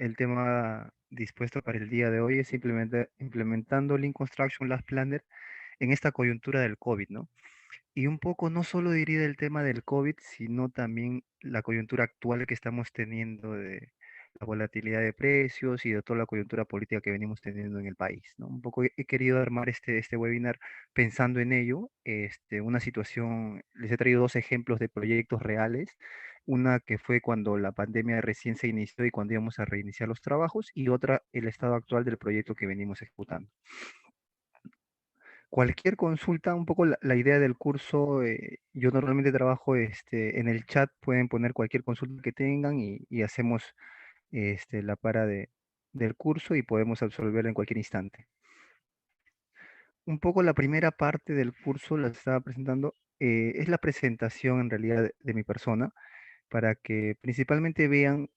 el tema dispuesto para el día de hoy es implementando Lean Construction Last Planner en esta coyuntura del COVID, ¿no? Y un poco no solo diría del tema del COVID, sino también la coyuntura actual que estamos teniendo de la volatilidad de precios y de toda la coyuntura política que venimos teniendo en el país, ¿no? Un poco he querido armar este webinar pensando en ello, una situación, les he traído dos ejemplos de proyectos reales, una que fue cuando la pandemia recién se inició y cuando íbamos a reiniciar los trabajos, y otra el estado actual del proyecto que venimos ejecutando. Cualquier consulta, un poco la idea del curso, yo normalmente trabajo en el chat, pueden poner cualquier consulta que tengan y hacemos la del curso y podemos absolverla en cualquier instante. Un poco la primera parte del curso la estaba presentando, es la presentación en realidad de mi persona, para que principalmente vean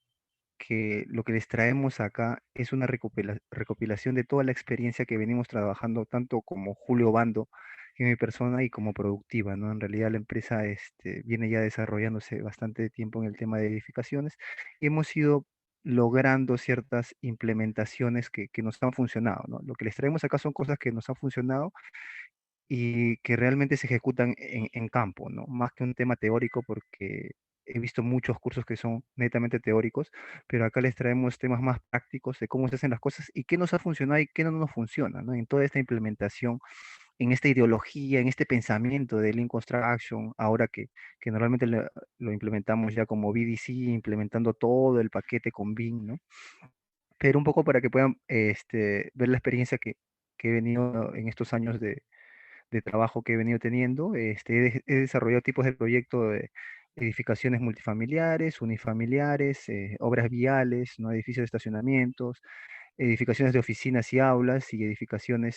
que lo que les traemos acá es una recopilación de toda la experiencia que venimos trabajando, tanto como Julio Bando, que es mi persona, y como productiva, ¿no? En realidad la empresa viene ya desarrollándose bastante tiempo en el tema de edificaciones y hemos ido logrando ciertas implementaciones que nos han funcionado, ¿no? Lo que les traemos acá son cosas que nos han funcionado y que realmente se ejecutan en campo, ¿no? Más que un tema teórico, porque he visto muchos cursos que son netamente teóricos, pero acá les traemos temas más prácticos de cómo se hacen las cosas y qué nos ha funcionado y qué no nos funciona, ¿no? En toda esta implementación, en esta ideología, en este pensamiento de Lean Construction, ahora que normalmente lo implementamos ya como BDC, implementando todo el paquete con BIM, ¿no? Pero un poco para que puedan ver la experiencia que he venido en estos años de trabajo que he venido teniendo. He desarrollado tipos de proyectos de edificaciones multifamiliares, unifamiliares, obras viales, ¿no? Edificios de estacionamientos, edificaciones de oficinas y aulas y edificaciones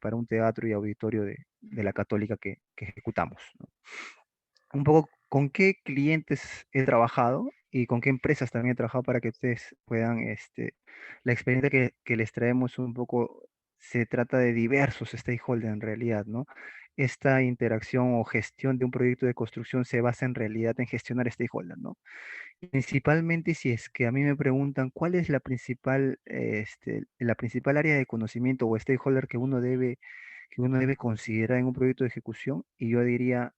para un teatro y auditorio de la Católica que ejecutamos, ¿no? Un poco con qué clientes he trabajado y con qué empresas también he trabajado para que ustedes puedan, la experiencia que les traemos un poco se trata de diversos stakeholders en realidad, ¿no? Esta interacción o gestión de un proyecto de construcción se basa en realidad en gestionar stakeholders, ¿no? Principalmente si es que a mí me preguntan cuál es la principal área de conocimiento o stakeholder que uno debe considerar en un proyecto de ejecución, y yo diría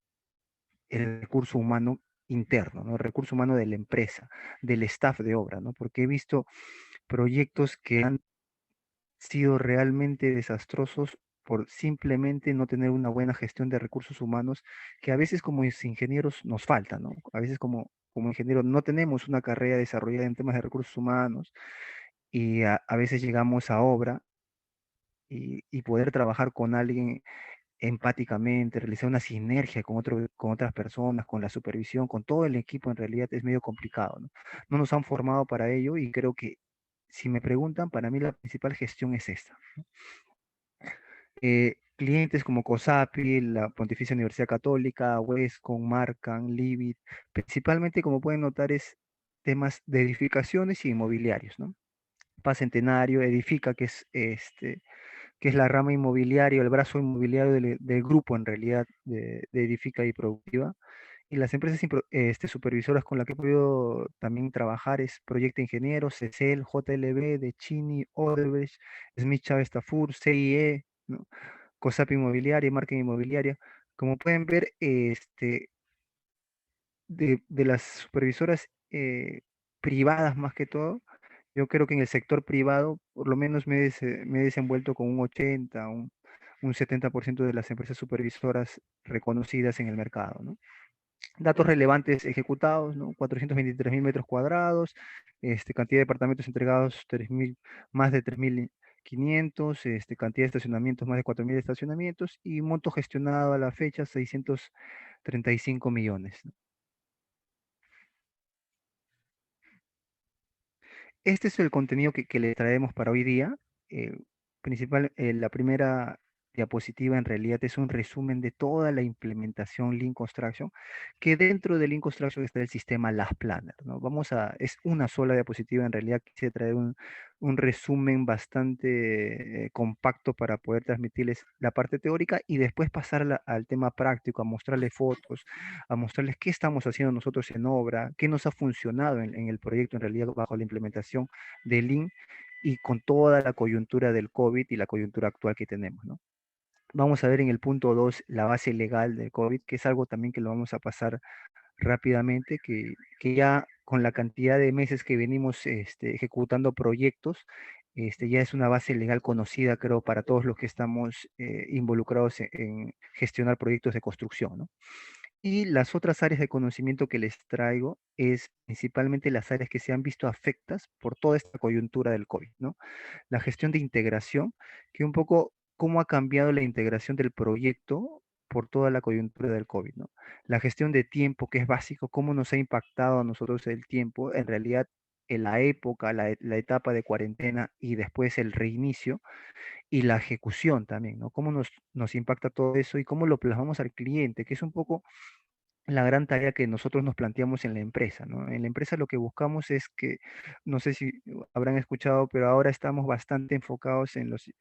el recurso humano interno, ¿no? El recurso humano de la empresa, del staff de obra, ¿no? Porque he visto proyectos que han sido realmente desastrosos por simplemente no tener una buena gestión de recursos humanos, que a veces como ingenieros nos falta, ¿no? A veces como ingenieros no tenemos una carrera desarrollada en temas de recursos humanos y a veces llegamos a obra y poder trabajar con alguien empáticamente, realizar una sinergia con otras personas, con la supervisión, con todo el equipo, en realidad es medio complicado, ¿no? No nos han formado para ello y creo que, si me preguntan, para mí la principal gestión es esta. Clientes como COSAPI, la Pontificia Universidad Católica, Wescon, Marcan, Livit, principalmente, como pueden notar, es temas de edificaciones y inmobiliarios, ¿no? Paz Centenario, Edifica, que es la rama inmobiliaria, el brazo inmobiliario del grupo en realidad de Edifica y Productiva. Y las empresas supervisoras con las que he podido también trabajar es Proyecto Ingenieros, CECEL, JLB, De Chini, Odebrecht, Smith Chávez Tafur, CIE, ¿no? COSAP Inmobiliaria, Marketing Inmobiliaria. Como pueden ver, de las supervisoras privadas más que todo, yo creo que en el sector privado por lo menos me he desenvuelto con un 80, un 70% de las empresas supervisoras reconocidas en el mercado, ¿no? Datos relevantes ejecutados, ¿no? 423.000 metros cuadrados, cantidad de departamentos entregados 3.000, más de 3.500, cantidad de estacionamientos, más de 4.000 estacionamientos, y monto gestionado a la fecha 635 millones, ¿no? Este es el contenido que le traemos para hoy día. eh, la primera diapositiva en realidad es un resumen de toda la implementación Lean Construction, que dentro de Lean Construction está el sistema Last Planner, ¿no? Es una sola diapositiva, en realidad quise traer un resumen bastante compacto para poder transmitirles la parte teórica y después pasar al tema práctico, a mostrarles fotos, a mostrarles qué estamos haciendo nosotros en obra, qué nos ha funcionado en el proyecto en realidad bajo la implementación de Lean y con toda la coyuntura del COVID y la coyuntura actual que tenemos, ¿no? Vamos a ver en el punto 2 la base legal del COVID, que es algo también que lo vamos a pasar rápidamente, que ya con la cantidad de meses que venimos ejecutando proyectos, ya es una base legal conocida, creo, para todos los que estamos involucrados en gestionar proyectos de construcción, ¿no? Y las otras áreas de conocimiento que les traigo es principalmente las áreas que se han visto afectadas por toda esta coyuntura del COVID, ¿no? La gestión de integración, que un poco cómo ha cambiado la integración del proyecto por toda la coyuntura del COVID, ¿no? La gestión de tiempo, que es básico, cómo nos ha impactado a nosotros el tiempo, en realidad en la época, la etapa de cuarentena y después el reinicio y la ejecución también, ¿no? Cómo nos impacta todo eso y cómo lo plasmamos al cliente, que es un poco la gran tarea que nosotros nos planteamos en la empresa, ¿no? En la empresa lo que buscamos es que, no sé si habrán escuchado, pero ahora estamos bastante enfocados en los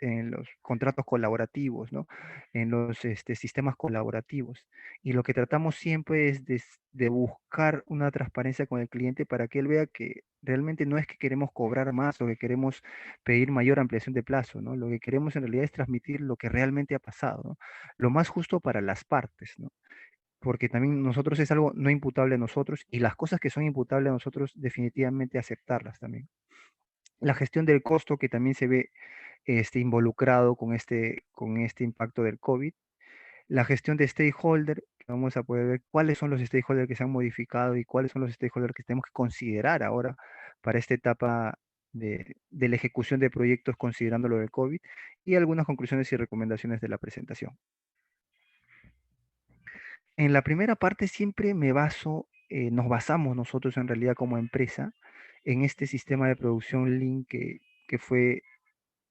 contratos colaborativos, ¿no? En los sistemas colaborativos. Y lo que tratamos siempre es de buscar una transparencia con el cliente para que él vea que realmente no es que queremos cobrar más o que queremos pedir mayor ampliación de plazo, ¿no? Lo que queremos en realidad es transmitir lo que realmente ha pasado, ¿no? Lo más justo para las partes, ¿no? Porque también nosotros es algo no imputable a nosotros y las cosas que son imputables a nosotros definitivamente aceptarlas también. La gestión del costo que también se ve involucrado con este impacto del COVID. La gestión de stakeholder, que vamos a poder ver cuáles son los stakeholders que se han modificado y cuáles son los stakeholders que tenemos que considerar ahora para esta etapa de la ejecución de proyectos considerando lo del COVID y algunas conclusiones y recomendaciones de la presentación. En la primera parte siempre nos basamos nosotros en realidad como empresa en este sistema de producción Lean que fue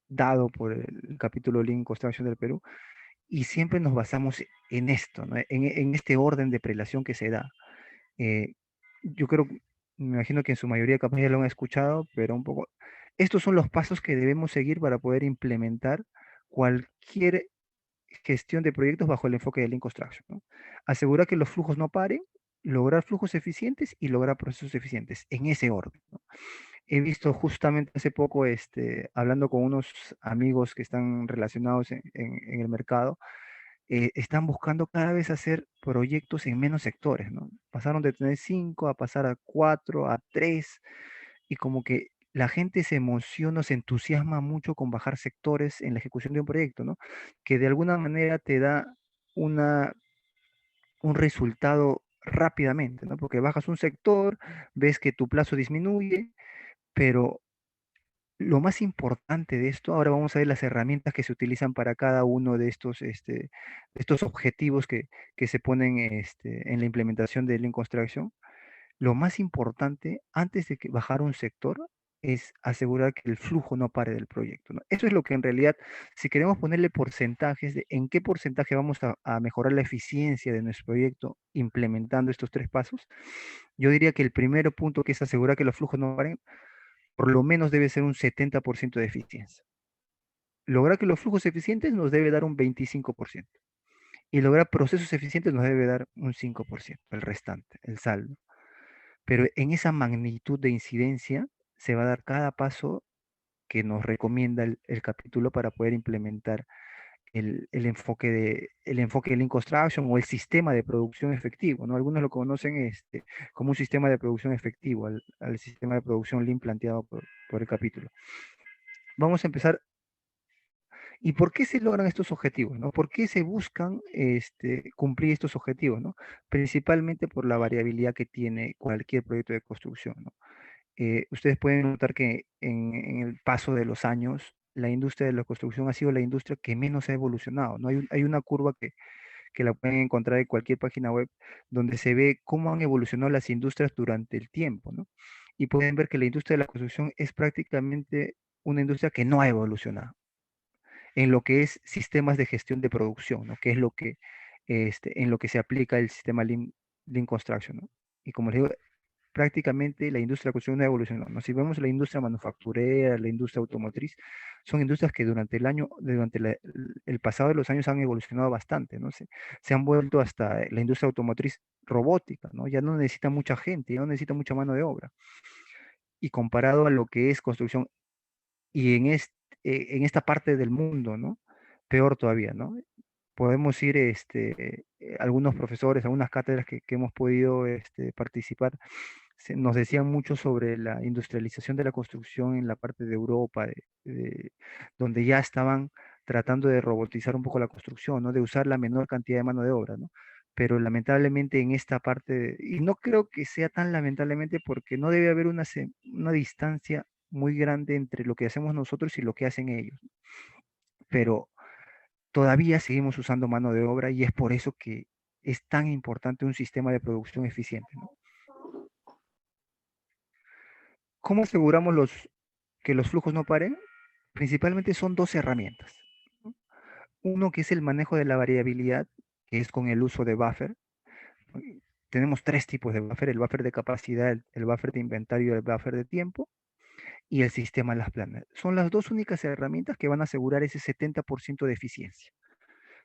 dado por el capítulo Lean Construction del Perú y siempre nos basamos en esto, ¿no? En este orden de prelación que se da. Eh, yo creo, me imagino que en su mayoría capaz ya lo han escuchado, pero un poco, estos son los pasos que debemos seguir para poder implementar cualquier gestión de proyectos bajo el enfoque de Lean Construction, ¿no? Asegurar que los flujos no paren, lograr flujos eficientes y lograr procesos eficientes, en ese orden, ¿no? He visto justamente hace poco, hablando con unos amigos que están relacionados en el mercado, están buscando cada vez hacer proyectos en menos sectores, ¿no? Pasaron de tener 5 a pasar a 4, a 3, y como que la gente se emociona, se entusiasma mucho con bajar sectores en la ejecución de un proyecto, ¿no? Que de alguna manera te da una, un resultado rápidamente, ¿no? Porque bajas un sector, ves que tu plazo disminuye, pero lo más importante de esto, ahora vamos a ver las herramientas que se utilizan para cada uno de estos objetivos que se ponen en la implementación de Lean Construction. Lo más importante, antes de que bajar un sector, es asegurar que el flujo no pare del proyecto, ¿no? Eso es lo que en realidad, si queremos ponerle porcentajes de en qué porcentaje vamos a mejorar la eficiencia de nuestro proyecto implementando estos tres pasos, yo diría que el primer punto, que es asegurar que los flujos no paren, por lo menos debe ser un 70% de eficiencia. Lograr que los flujos eficientes nos debe dar un 25%. Y lograr procesos eficientes nos debe dar un 5%, el restante, el saldo. Pero en esa magnitud de incidencia se va a dar cada paso que nos recomienda el capítulo para poder implementar el enfoque de Lean Construction o el sistema de producción efectivo, ¿no? Algunos lo conocen como un sistema de producción efectivo, al sistema de producción Lean planteado por el capítulo. Vamos a empezar. ¿Y por qué se logran estos objetivos, no? ¿Por qué se buscan cumplir estos objetivos, no? Principalmente por la variabilidad que tiene cualquier proyecto de construcción, ¿no? Ustedes pueden notar que en el paso de los años, la industria de la construcción ha sido la industria que menos ha evolucionado, ¿no? Hay una curva que la pueden encontrar en cualquier página web donde se ve cómo han evolucionado las industrias durante el tiempo, ¿no? Y pueden ver que la industria de la construcción es prácticamente una industria que no ha evolucionado. en lo que es sistemas de gestión de producción, ¿no? Que es lo que, en lo que se aplica el sistema Lean Construction, ¿no? Y como les digo, prácticamente la industria de la construcción no ha evolucionado, ¿no? Si vemos la industria manufacturera, la industria automotriz, son industrias que durante el pasado de los años han evolucionado bastante, ¿no? Se han vuelto hasta la industria automotriz robótica, ¿no? Ya no necesita mucha gente, ya no necesita mucha mano de obra. Y comparado a lo que es construcción y en esta parte del mundo, ¿no? Peor todavía, ¿no? Podemos ir, algunos profesores, algunas cátedras que hemos podido participar, nos decían mucho sobre la industrialización de la construcción en la parte de Europa, donde ya estaban tratando de robotizar un poco la construcción, ¿no? De usar la menor cantidad de mano de obra, ¿no? Pero lamentablemente en esta parte, y no creo que sea tan lamentablemente porque no debe haber una distancia muy grande entre lo que hacemos nosotros y lo que hacen ellos, pero todavía seguimos usando mano de obra y es por eso que es tan importante un sistema de producción eficiente, ¿no? ¿Cómo aseguramos que los flujos no paren? Principalmente son dos herramientas, ¿no? Uno que es el manejo de la variabilidad, que es con el uso de buffer. Tenemos tres tipos de buffer: el buffer de capacidad, el buffer de inventario y el buffer de tiempo, y el sistema Las Planas. Son las dos únicas herramientas que van a asegurar ese 70% de eficiencia.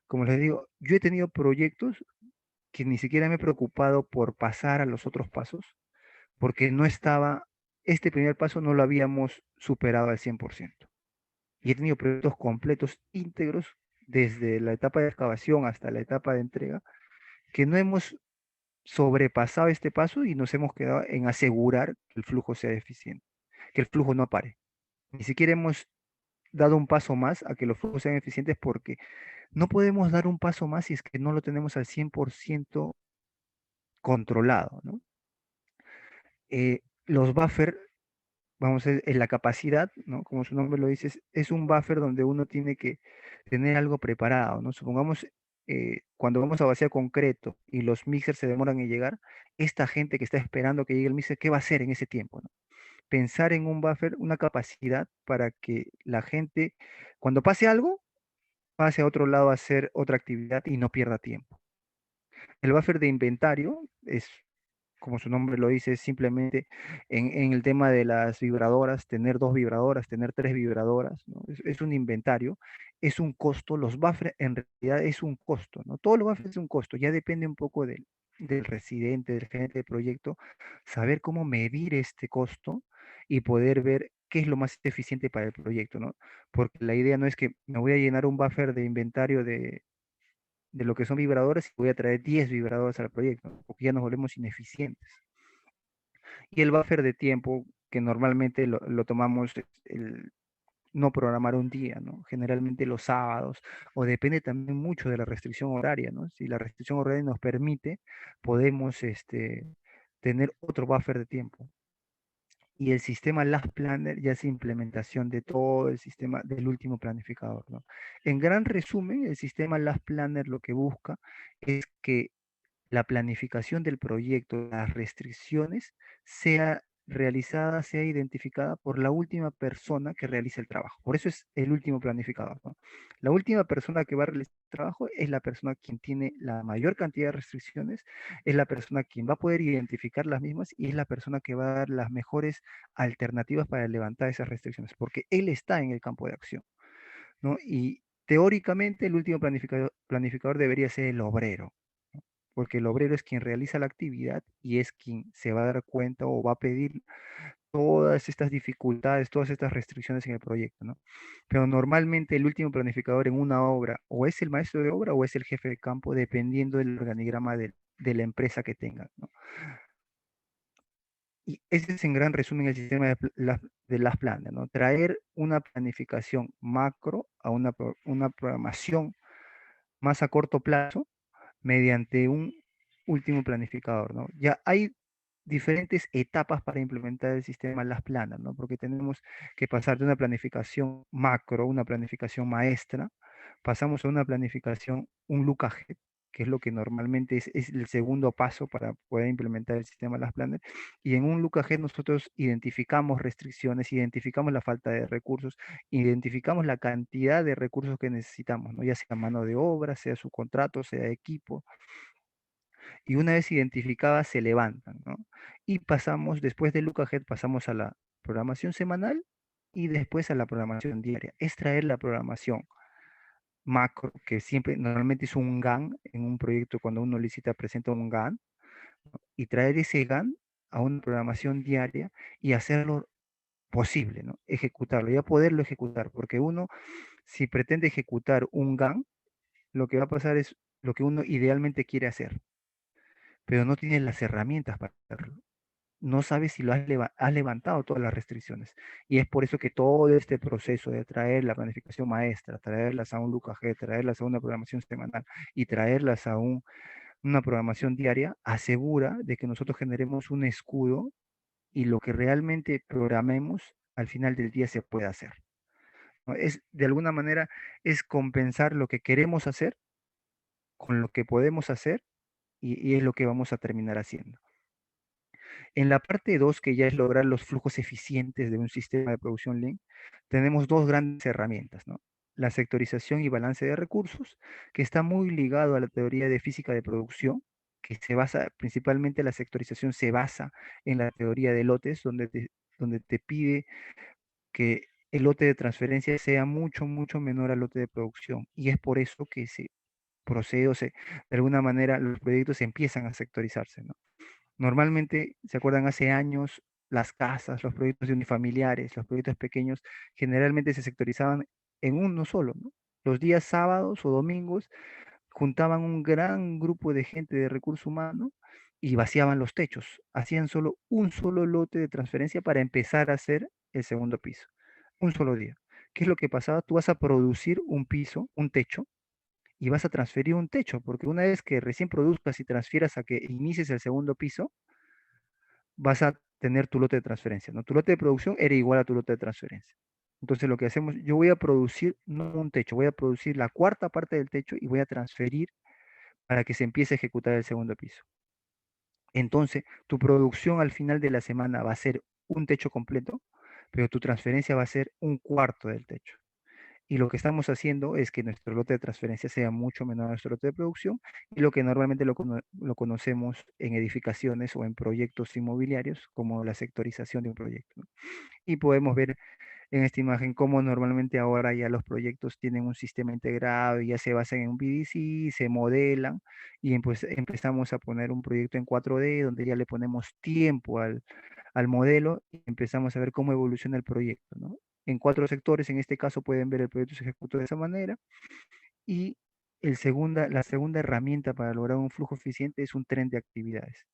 Como les digo, yo he tenido proyectos que ni siquiera me he preocupado por pasar a los otros pasos, porque no estaba, este primer paso no lo habíamos superado al 100%. Y he tenido proyectos completos, íntegros, desde la etapa de excavación hasta la etapa de entrega, que no hemos sobrepasado este paso y nos hemos quedado en asegurar que el flujo sea eficiente, que el flujo no pare. Ni siquiera hemos dado un paso más a que los flujos sean eficientes porque no podemos dar un paso más si es que no lo tenemos al 100% controlado, ¿no? Los buffer, vamos a ver, en la capacidad, ¿no? Como su nombre lo dice, es un buffer donde uno tiene que tener algo preparado, ¿no? Supongamos, cuando vamos a vaciar concreto y los mixers se demoran en llegar, esta gente que está esperando que llegue el mixer, ¿qué va a hacer en ese tiempo, ¿no? Pensar en un buffer, una capacidad para que la gente, cuando pase algo, pase a otro lado a hacer otra actividad y no pierda tiempo. El buffer de inventario es, como su nombre lo dice, es simplemente en el tema de las vibradoras, tener dos vibradoras, tener tres vibradoras, ¿no? Es un inventario, es un costo. Los buffers en realidad es un costo, ¿no? Todo los buffers es un costo, ya depende un poco del residente, del gerente de proyecto, saber cómo medir este costo y poder ver qué es lo más eficiente para el proyecto, ¿no? Porque la idea no es que me voy a llenar un buffer de inventario de lo que son vibradores y voy a traer 10 vibradores al proyecto, ¿no? Porque ya nos volvemos ineficientes. Y el buffer de tiempo, que normalmente lo tomamos no programar un día, ¿no? Generalmente los sábados, o depende también mucho de la restricción horaria, ¿no? Si la restricción horaria nos permite, podemos tener otro buffer de tiempo. Y el sistema Last Planner ya es implementación de todo el sistema del último planificador, ¿no? En gran resumen, el sistema Last Planner lo que busca es que la planificación del proyecto, las restricciones, sea realizada, sea identificada por la última persona que realiza el trabajo. Por eso es el último planificador, ¿no? La última persona que va a realizar el trabajo es la persona quien tiene la mayor cantidad de restricciones, es la persona quien va a poder identificar las mismas y es la persona que va a dar las mejores alternativas para levantar esas restricciones, porque él está en el campo de acción, ¿no? Y teóricamente el último planificador debería ser el obrero, ¿no? Porque el obrero es quien realiza la actividad y es quien se va a dar cuenta o va a pedir todas estas dificultades, todas estas restricciones en el proyecto, ¿no? Pero normalmente el último planificador en una obra o es el maestro de obra o es el jefe de campo, dependiendo del organigrama de la empresa que tenga, ¿no? Y ese es en gran resumen el sistema de las planas, ¿no? Traer una planificación macro a una programación más a corto plazo mediante un último planificador, ¿no? Ya hay diferentes etapas para implementar el sistema Las Planas, ¿no? Porque tenemos que pasar de una planificación macro, una planificación maestra, pasamos a una planificación, un Lucajet, que es lo que normalmente es el segundo paso para poder implementar el sistema Las Planner. Y en un LUCAG nosotros identificamos restricciones, identificamos la falta de recursos, identificamos la cantidad de recursos que necesitamos, ¿no? Ya sea mano de obra, sea su contrato, sea equipo, y una vez identificadas se levantan, ¿no? Y pasamos, después de LucaHead, pasamos a la programación semanal y después a la programación diaria. Es traer la programación macro, que siempre, normalmente es un GAN, en un proyecto cuando uno licita presenta un GAN, y traer ese GAN a una programación diaria y hacerlo posible, ¿no? Ejecutarlo, ya poderlo ejecutar, porque uno, si pretende ejecutar un GAN, lo que va a pasar es lo que uno idealmente quiere hacer, pero no tiene las herramientas para hacerlo. No sabes si lo has levantado todas las restricciones. Y es por eso que todo este proceso de traer la planificación maestra, traerlas a un LUCAG, traerlas a una programación semanal y traerlas a una programación diaria, asegura de que nosotros generemos un escudo y lo que realmente programemos al final del día se pueda hacer, ¿no? Es, de alguna manera, es compensar lo que queremos hacer con lo que podemos hacer y es lo que vamos a terminar haciendo. En la parte 2, que ya es lograr los flujos eficientes de un sistema de producción Lean, tenemos dos grandes herramientas, ¿no? La sectorización y balance de recursos, que está muy ligado a la teoría de física de producción, que se basa, principalmente la sectorización se basa en la teoría de lotes, donde te pide que el lote de transferencia sea mucho, mucho menor al lote de producción. Y es por eso que se procede de alguna manera, los proyectos empiezan a sectorizarse, ¿no? Normalmente, ¿se acuerdan? Hace años, las casas, los proyectos de unifamiliares, los proyectos pequeños, generalmente se sectorizaban en uno solo, ¿no? Los días sábados o domingos juntaban un gran grupo de gente de recurso humano y vaciaban los techos. Hacían solo un solo lote de transferencia para empezar a hacer el segundo piso. Un solo día. ¿Qué es lo que pasaba? Tú vas a producir un piso, un techo, y vas a transferir un techo, porque una vez que recién produzcas y transfieras a que inicies el segundo piso, vas a tener tu lote de transferencia, ¿no? Tu lote de producción era igual a tu lote de transferencia. Entonces lo que hacemos, yo voy a producir no un techo, voy a producir la cuarta parte del techo y voy a transferir para que se empiece a ejecutar el segundo piso. Entonces, tu producción al final de la semana va a ser un techo completo, pero tu transferencia va a ser un cuarto del techo. Y lo que estamos haciendo es que nuestro lote de transferencia sea mucho menor a nuestro lote de producción y lo que normalmente lo conocemos en edificaciones o en proyectos inmobiliarios como la sectorización de un proyecto, ¿no? Y podemos ver en esta imagen cómo normalmente ahora ya los proyectos tienen un sistema integrado y ya se basan en un PDC, se modelan y pues empezamos a poner un proyecto en 4D donde ya le ponemos tiempo al modelo y empezamos a ver cómo evoluciona el proyecto, ¿no? En cuatro sectores, en este caso pueden ver el proyecto se ejecutó de esa manera y la segunda herramienta para lograr un flujo eficiente es un tren de actividades.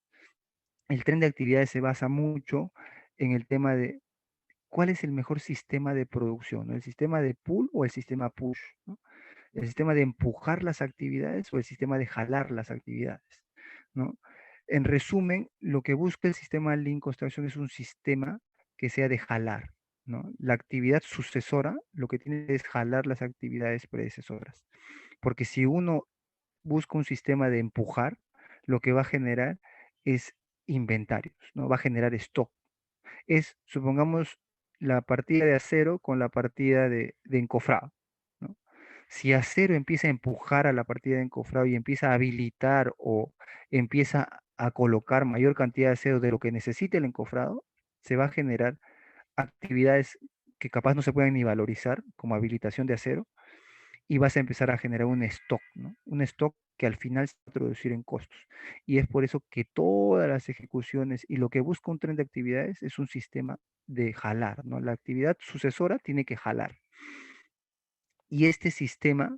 El tren de actividades se basa mucho en el tema de cuál es el mejor sistema de producción, ¿no? El sistema de pull o el sistema push, ¿no? El sistema de empujar las actividades o el sistema de jalar las actividades, ¿no? En resumen, lo que busca el sistema Lean Construction es un sistema que sea de jalar, ¿no? La actividad sucesora lo que tiene es jalar las actividades predecesoras. Porque si uno busca un sistema de empujar, lo que va a generar es inventarios, ¿no? Va a generar stock. Es, supongamos, la partida de acero con la partida de encofrado, ¿no? Si acero empieza a empujar a la partida de encofrado y empieza a habilitar o empieza a colocar mayor cantidad de acero de lo que necesita el encofrado, se va a generar actividades que capaz no se pueden ni valorizar, como habilitación de acero, y vas a empezar a generar un stock, ¿no? Un stock que al final se va a traducir en costos. Y es por eso que todas las ejecuciones y lo que busca un tren de actividades es un sistema de jalar, ¿no? La actividad sucesora tiene que jalar. Y este sistema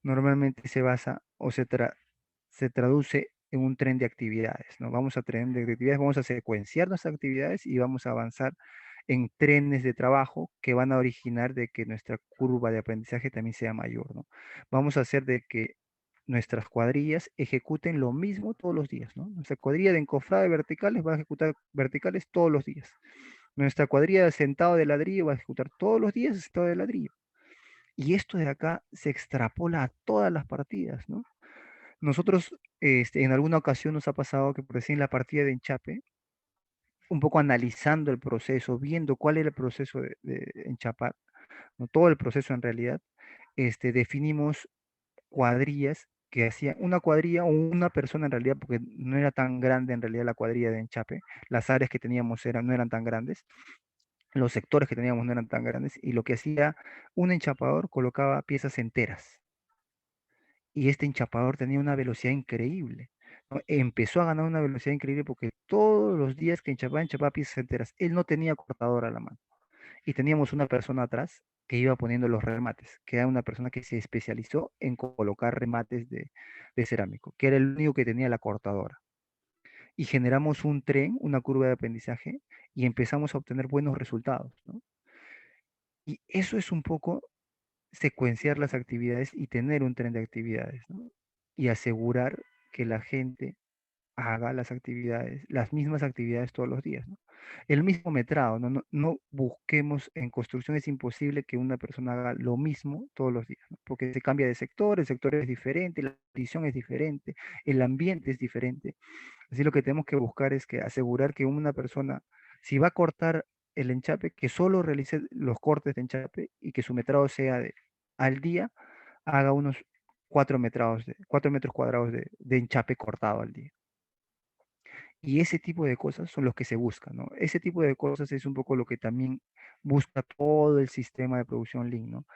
normalmente se basa o se traduce en un tren de actividades, ¿no? Vamos a tren de actividades, vamos a secuenciar nuestras actividades y vamos a avanzar en trenes de trabajo que van a originar de que nuestra curva de aprendizaje también sea mayor, ¿no? Vamos a hacer de que nuestras cuadrillas ejecuten lo mismo todos los días, ¿no? Nuestra cuadrilla de encofrado de verticales va a ejecutar verticales todos los días. Nuestra cuadrilla de sentado de ladrillo va a ejecutar todos los días sentado de ladrillo. Y esto de acá se extrapola a todas las partidas, ¿no? Nosotros, en alguna ocasión nos ha pasado que por decir en la partida de enchape, un poco analizando el proceso, viendo cuál era el proceso de enchapar, ¿no? Todo el proceso en realidad, definimos cuadrillas que hacían una cuadrilla o una persona en realidad, porque no era tan grande en realidad la cuadrilla de enchape, las áreas que teníamos no eran tan grandes, los sectores que teníamos no eran tan grandes, y lo que hacía un enchapador colocaba piezas enteras, y este enchapador tenía una velocidad increíble, ¿no? Empezó a ganar una velocidad increíble porque todos los días que enchapaba, enchapaba piezas enteras. Él no tenía cortador a la mano. Y teníamos una persona atrás que iba poniendo los remates, que era una persona que se especializó en colocar remates de cerámico, que era el único que tenía la cortadora. Y generamos un tren, una curva de aprendizaje, y empezamos a obtener buenos resultados, ¿no? Y eso es un poco secuenciar las actividades y tener un tren de actividades, ¿no? Y asegurar que la gente haga las actividades, las mismas actividades todos los días, ¿no? El mismo metrado, ¿no? No busquemos, en construcción es imposible que una persona haga lo mismo todos los días, ¿no? Porque se cambia de sector, el sector es diferente, la condición es diferente, el ambiente es diferente. Así lo que tenemos que buscar es que asegurar que una persona, si va a cortar el enchape, que solo realice los cortes de enchape y que su metrado sea al día, haga unos 4 metros cuadrados de enchape cortado al día. Y ese tipo de cosas son los que se buscan, ¿no? Ese tipo de cosas es un poco lo que también busca todo el sistema de producción Lean, ¿no?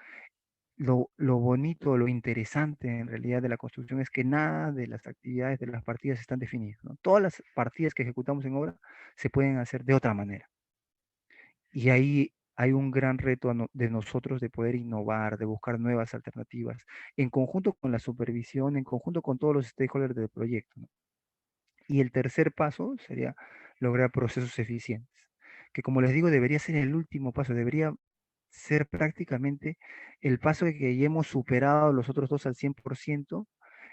Lo bonito, lo interesante en realidad de la construcción es que nada de las actividades de las partidas están definidas, ¿no? Todas las partidas que ejecutamos en obra se pueden hacer de otra manera. Y ahí hay un gran reto de nosotros de poder innovar, de buscar nuevas alternativas, en conjunto con la supervisión, en conjunto con todos los stakeholders del proyecto, ¿no? Y el tercer paso sería lograr procesos eficientes, que como les digo, debería ser el último paso, debería ser prácticamente el paso de que ya hemos superado los otros dos al 100%,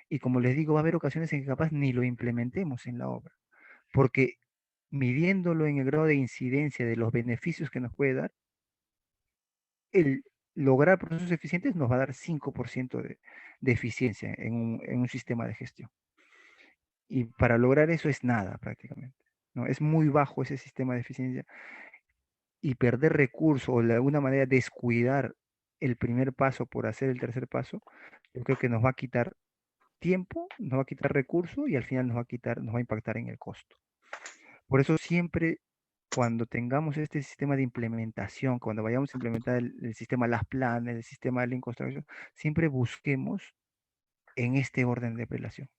y como les digo, va a haber ocasiones en que capaz ni lo implementemos en la obra, porque midiéndolo en el grado de incidencia de los beneficios que nos puede dar, el lograr procesos eficientes nos va a dar 5% de eficiencia en un sistema de gestión. Y para lograr eso es nada prácticamente, ¿no? Es muy bajo ese sistema de eficiencia, y perder recursos o de alguna manera descuidar el primer paso por hacer el tercer paso, yo creo que nos va a quitar tiempo, nos va a quitar recursos y al final nos va a impactar en el costo. Por eso siempre cuando tengamos este sistema de implementación, cuando vayamos a implementar el sistema Las Planes, el sistema de Lean Construction, siempre busquemos en este orden de apelación,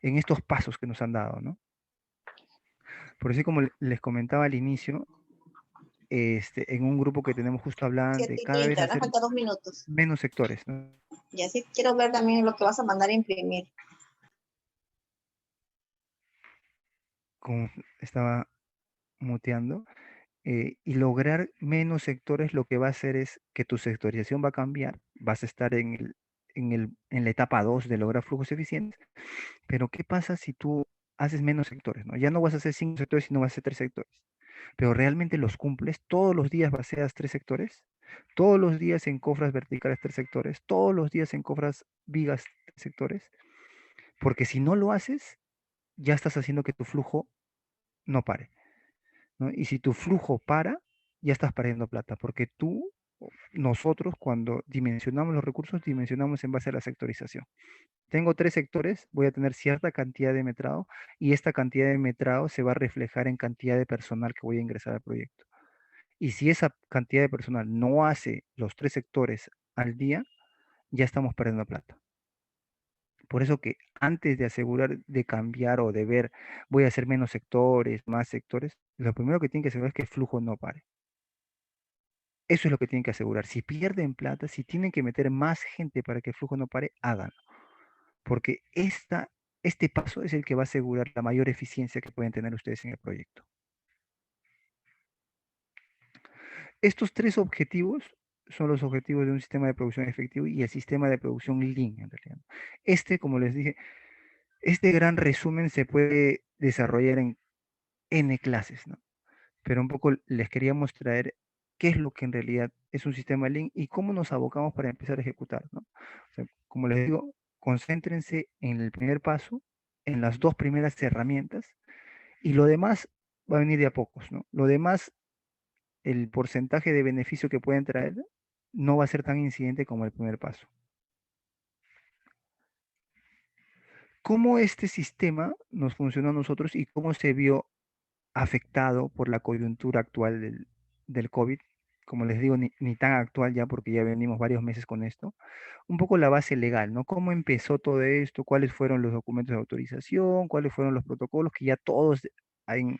en estos pasos que nos han dado, ¿no? Por eso, como les comentaba al inicio, en un grupo que tenemos justo hablaban de cada vez 7:30, nos hacer falta 2 minutos. menos sectores, ¿no? Y así quiero ver también lo que vas a mandar a imprimir. Como estaba muteando, y lograr menos sectores lo que va a hacer es que tu sectorización va a cambiar, vas a estar en la etapa 2 de lograr flujos eficientes, pero ¿qué pasa si tú haces menos sectores, ¿no? Ya no vas a hacer 5 sectores, sino vas a hacer 3 sectores, pero realmente los cumples, todos los días vacías 3 sectores, todos los días encofras verticales 3 sectores, todos los días encofras vigas 3 sectores, porque si no lo haces, ya estás haciendo que tu flujo no pare, ¿no? Y si tu flujo para, ya estás perdiendo plata, porque nosotros cuando dimensionamos los recursos, dimensionamos en base a la sectorización. Tengo 3 sectores, voy a tener cierta cantidad de metrado, y esta cantidad de metrado se va a reflejar en cantidad de personal que voy a ingresar al proyecto. Y si esa cantidad de personal no hace los 3 sectores al día, ya estamos perdiendo plata. Por eso que antes de asegurar de cambiar o de ver, voy a hacer menos sectores, más sectores, lo primero que tienen que asegurar es que el flujo no pare. Eso es lo que tienen que asegurar. Si pierden plata, si tienen que meter más gente para que el flujo no pare, háganlo. Porque este paso es el que va a asegurar la mayor eficiencia que pueden tener ustedes en el proyecto. Estos 3 objetivos son los objetivos de un sistema de producción efectivo y el sistema de producción Lean, en realidad. Como les dije, este gran resumen se puede desarrollar en N clases, ¿no? Pero un poco les queríamos traer qué es lo que en realidad es un sistema Lean y cómo nos abocamos para empezar a ejecutar, ¿no? O sea, como les digo, concéntrense en el primer paso, en las dos primeras herramientas, y lo demás va a venir de a pocos, ¿no? Lo demás, el porcentaje de beneficio que pueden traer no va a ser tan incidente como el primer paso. ¿Cómo este sistema nos funcionó a nosotros y cómo se vio afectado por la coyuntura actual del COVID? Como les digo, ni tan actual ya porque ya venimos varios meses con esto. Un poco la base legal, ¿no? ¿Cómo empezó todo esto? ¿Cuáles fueron los documentos de autorización? ¿Cuáles fueron los protocolos que ya todos en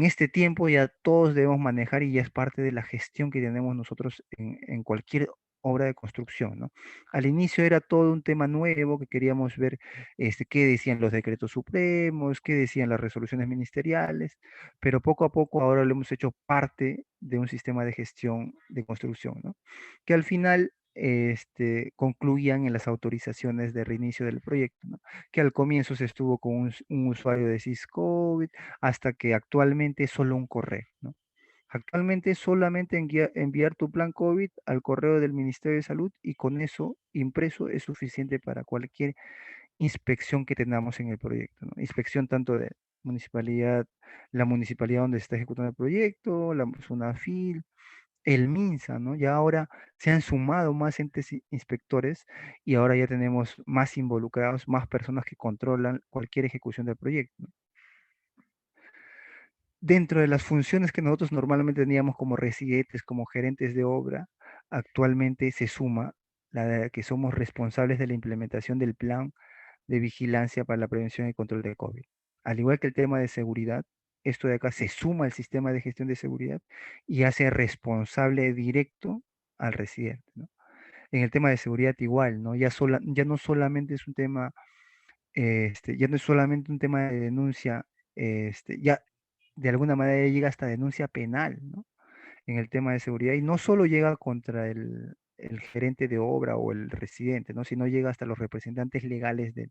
este tiempo ya todos debemos manejar y ya es parte de la gestión que tenemos nosotros en cualquier obra de construcción, ¿no? Al inicio era todo un tema nuevo que queríamos ver qué decían los decretos supremos, qué decían las resoluciones ministeriales, pero poco a poco ahora lo hemos hecho parte de un sistema de gestión de construcción, ¿no? Que al final concluían en las autorizaciones de reinicio del proyecto, ¿no? Que al comienzo se estuvo con un usuario de SysCovid, hasta que actualmente es solo un correo, ¿no? Actualmente solamente enviar tu plan COVID al correo del Ministerio de Salud y con eso impreso es suficiente para cualquier inspección que tengamos en el proyecto, ¿no? Inspección tanto de municipalidad, la municipalidad donde se está ejecutando el proyecto, la SUNAFIL, el MINSA, ¿no? Ya ahora se han sumado más entes inspectores y ahora ya tenemos más involucrados, más personas que controlan cualquier ejecución del proyecto, ¿no? Dentro de las funciones que nosotros normalmente teníamos como residentes, como gerentes de obra, actualmente se suma la de que somos responsables de la implementación del plan de vigilancia para la prevención y control de COVID. Al igual que el tema de seguridad, esto de acá se suma al sistema de gestión de seguridad y hace responsable directo al residente, ¿no? En el tema de seguridad igual, ¿no? Ya no solamente es un tema, ya no es solamente un tema de denuncia, ya de alguna manera llega hasta denuncia penal, ¿no? En el tema de seguridad y no solo llega contra el gerente de obra o el residente, ¿no? Sino llega hasta los representantes legales de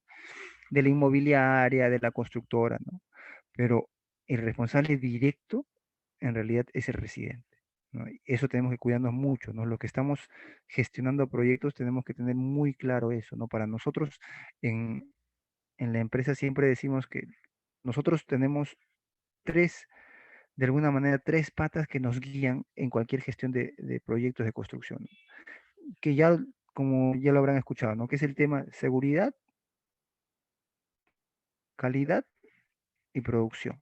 la inmobiliaria, de la constructora, ¿no? Pero el responsable directo en realidad es el residente, ¿no? Y eso tenemos que cuidarnos mucho, ¿no? Los que estamos gestionando proyectos tenemos que tener muy claro eso, ¿no? Para nosotros en la empresa siempre decimos que nosotros tenemos tres, de alguna manera, tres patas que nos guían en cualquier gestión de proyectos de construcción, que ya, como ya lo habrán escuchado, ¿no? Que es el tema seguridad, calidad y producción.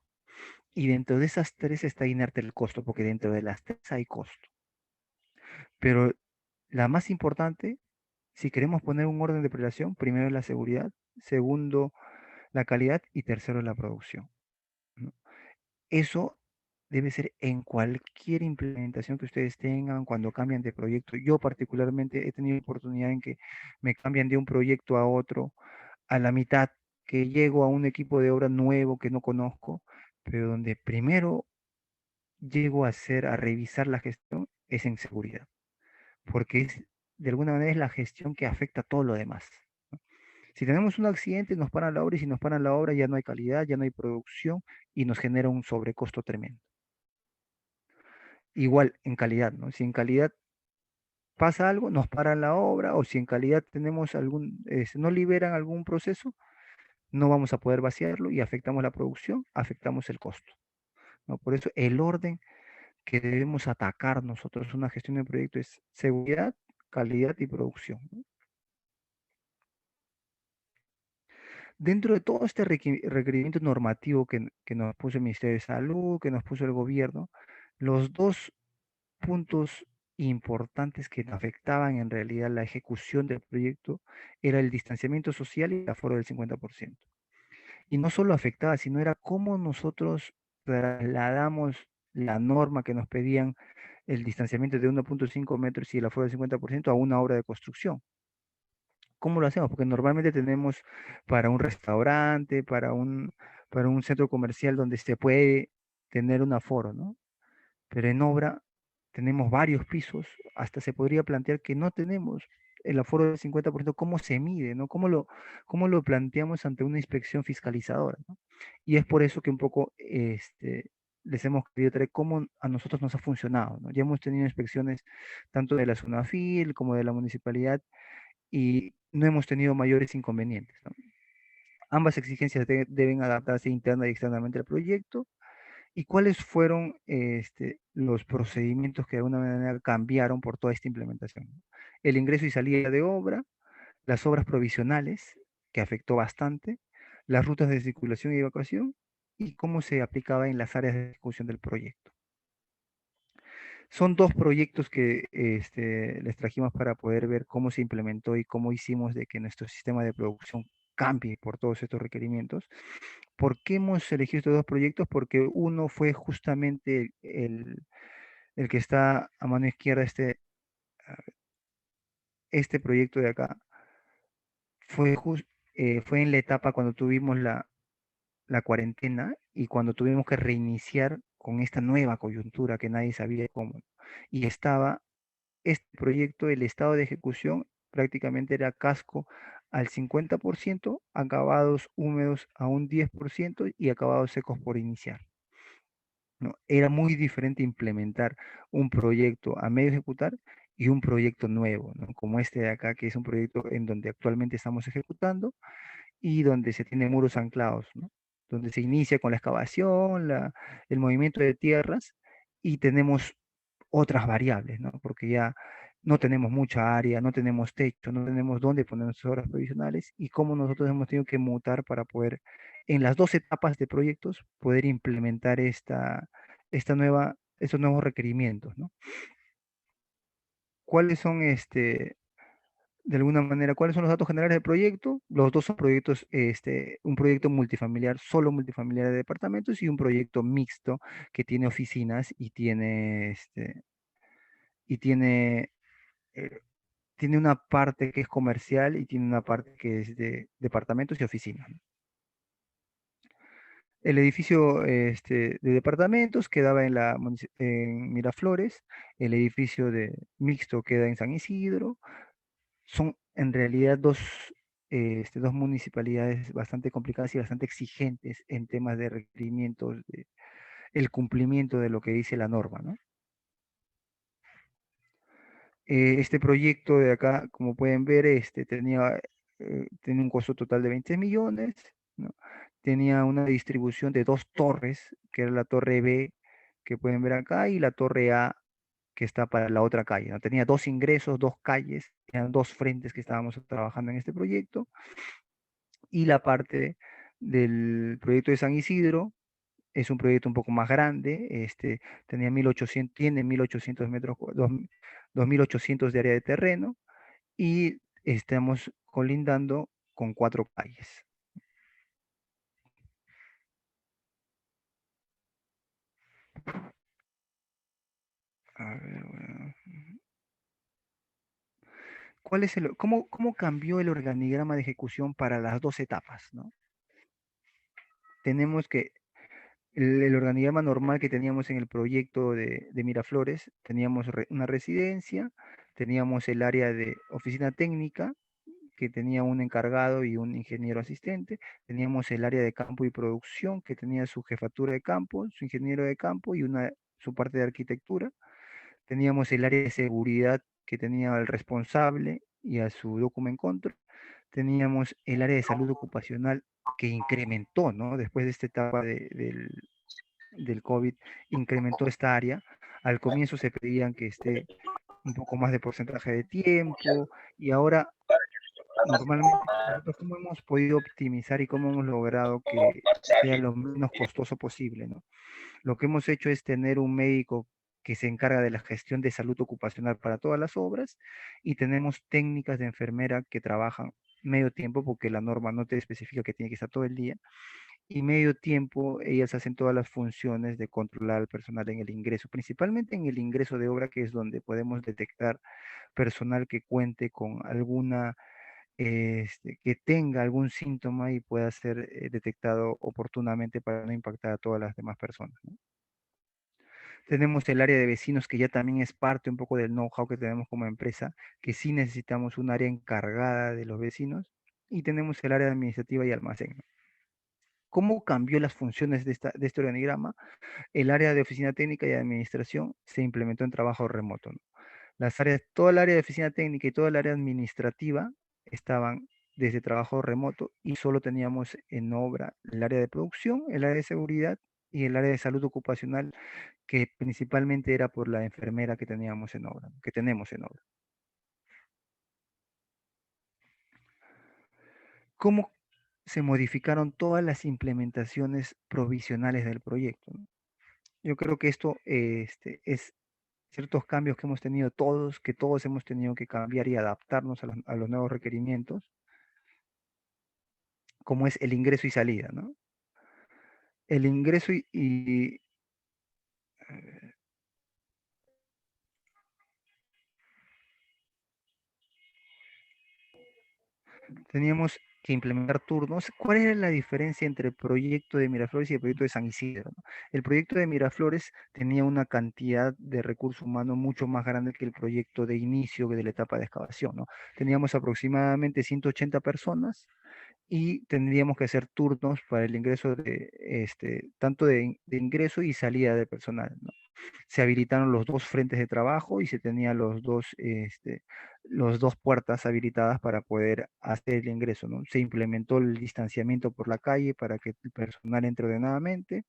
Y dentro de esas tres está inerte el costo, porque dentro de las tres hay costo. Pero la más importante, si queremos poner un orden de prelación, primero es la seguridad, segundo la calidad y tercero la producción, ¿no? Eso debe ser en cualquier implementación que ustedes tengan cuando cambian de proyecto. Yo particularmente he tenido oportunidad en que me cambian de un proyecto a otro a la mitad, que llego a un equipo de obra nuevo que no conozco, pero donde primero llego a hacer, a revisar la gestión, es en seguridad, porque es, de alguna manera es la gestión que afecta a todo lo demás, ¿no? Si tenemos un accidente, nos paran la obra y si nos paran la obra ya no hay calidad, ya no hay producción y nos genera un sobrecosto tremendo. Igual en calidad, ¿no? Si en calidad pasa algo, nos paran la obra o si en calidad tenemos no liberan algún proceso, no vamos a poder vaciarlo y afectamos la producción, afectamos el costo, ¿no? Por eso el orden que debemos atacar nosotros una gestión de proyecto es seguridad, calidad y producción, ¿no? Dentro de todo este requerimiento normativo que nos puso el Ministerio de Salud, que nos puso el gobierno, los dos puntos importantes que afectaban en realidad la ejecución del proyecto era el distanciamiento social y el aforo del 50%. Y no solo afectaba, sino era cómo nosotros trasladamos la norma que nos pedían el distanciamiento de 1,5 metros y el aforo del 50% a una obra de construcción. ¿Cómo lo hacemos? Porque normalmente tenemos para un restaurante, para un centro comercial donde se puede tener un aforo, ¿no? Pero en obra tenemos varios pisos, hasta se podría plantear que no tenemos el aforo del 50%. ¿Cómo se mide, no? Cómo lo planteamos ante una inspección fiscalizadora, ¿no? Y es por eso que un poco les hemos querido traer cómo a nosotros nos ha funcionado, ¿no? Ya hemos tenido inspecciones tanto de la SUNAFIL como de la municipalidad y no hemos tenido mayores inconvenientes, ¿no? Ambas exigencias deben adaptarse interna y externamente al proyecto. ¿Y cuáles fueron los procedimientos que de alguna manera cambiaron por toda esta implementación? El ingreso y salida de obra, las obras provisionales, que afectó bastante, las rutas de circulación y evacuación, y cómo se aplicaba en las áreas de ejecución del proyecto. Son dos proyectos que les trajimos para poder ver cómo se implementó y cómo hicimos de que nuestro sistema de producción cambie por todos estos requerimientos. ¿Por qué hemos elegido estos dos proyectos? Porque uno fue justamente el que está a mano izquierda, este proyecto de acá, fue, fue en la etapa cuando tuvimos la cuarentena y cuando tuvimos que reiniciar con esta nueva coyuntura que nadie sabía cómo. Y estaba este proyecto, el estado de ejecución prácticamente era casco al 50%, acabados húmedos a un 10% y acabados secos por iniciar, ¿no? Era muy diferente implementar un proyecto a medio ejecutar y un proyecto nuevo, ¿no? Como este de acá, que es un proyecto en donde actualmente estamos ejecutando y donde se tienen muros anclados, ¿no? Donde se inicia con la excavación, el movimiento de tierras y tenemos otras variables, ¿no? Porque ya no tenemos mucha área, no tenemos techo, no tenemos dónde poner nuestras obras provisionales y cómo nosotros hemos tenido que mutar para poder, en las dos etapas de proyectos, poder implementar estos nuevos requerimientos, ¿no? ¿Cuáles son de alguna manera, cuáles son los datos generales del proyecto? Los dos son proyectos, un proyecto multifamiliar, solo multifamiliar de departamentos y un proyecto mixto que tiene oficinas y eh, tiene una parte que es comercial y tiene una parte que es de departamentos y oficinas, ¿no? El edificio de departamentos quedaba en Miraflores, el edificio de mixto queda en San Isidro. Son en realidad dos municipalidades bastante complicadas y bastante exigentes en temas de requerimientos, de el cumplimiento de lo que dice la norma, ¿no? Este proyecto de acá, como pueden ver, tenía un costo total de 20 millones, ¿no? Tenía una distribución de dos torres, que era la torre B, que pueden ver acá, y la torre A, que está para la otra calle, ¿no? Tenía dos ingresos, dos calles, eran dos frentes que estábamos trabajando en este proyecto, y la parte del proyecto de San Isidro es un proyecto un poco más grande, tiene 1800 metros, 2800 de área de terreno y estamos colindando con cuatro calles. A ver, bueno. ¿Cómo cambió el organigrama de ejecución para las dos etapas, ¿no? Tenemos que el organigrama normal que teníamos en el proyecto de Miraflores, teníamos una residencia, teníamos el área de oficina técnica, que tenía un encargado y un ingeniero asistente, teníamos el área de campo y producción, que tenía su jefatura de campo, su ingeniero de campo y su parte de arquitectura, teníamos el área de seguridad, que tenía al responsable y a su document control, teníamos el área de salud ocupacional, que incrementó, ¿no? Después de esta etapa del COVID, incrementó esta área. Al comienzo se pedían que esté un poco más de porcentaje de tiempo y ahora normalmente nosotros cómo hemos podido optimizar y cómo hemos logrado que sea lo menos costoso posible, ¿no? Lo que hemos hecho es tener un médico que se encarga de la gestión de salud ocupacional para todas las obras y tenemos técnicas de enfermera que trabajan medio tiempo porque la norma no te especifica que tiene que estar todo el día y medio tiempo ellas hacen todas las funciones de controlar al personal en el ingreso, principalmente en el ingreso de obra, que es donde podemos detectar personal que cuente con que tenga algún síntoma y pueda ser detectado oportunamente para no impactar a todas las demás personas, ¿no? Tenemos el área de vecinos que ya también es parte un poco del know-how que tenemos como empresa, que sí necesitamos un área encargada de los vecinos y tenemos el área administrativa y almacén, ¿no? ¿Cómo cambió las funciones de este organigrama? El área de oficina técnica y administración se implementó en trabajo remoto, ¿no? Toda el área de oficina técnica y toda el área administrativa estaban desde trabajo remoto y solo teníamos en obra el área de producción, el área de seguridad y el área de salud ocupacional, que principalmente era por la enfermera que teníamos en obra, que tenemos en obra. ¿Cómo se modificaron todas las implementaciones provisionales del proyecto? ¿No? Yo creo que esto es ciertos cambios que hemos tenido todos, que todos hemos tenido que cambiar y adaptarnos a los nuevos requerimientos, como es el ingreso y salida, ¿no? El ingreso teníamos que implementar turnos. ¿Cuál era la diferencia entre el proyecto de Miraflores y el proyecto de San Isidro? ¿No? El proyecto de Miraflores tenía una cantidad de recursos humanos mucho más grande que el proyecto de inicio de la etapa de excavación, ¿no? Teníamos aproximadamente 180 personas y tendríamos que hacer turnos para el ingreso de, tanto de ingreso y salida de personal, ¿no? Se habilitaron los dos frentes de trabajo y se tenían los dos puertas habilitadas para poder hacer el ingreso, ¿no? Se implementó el distanciamiento por la calle para que el personal entre ordenadamente,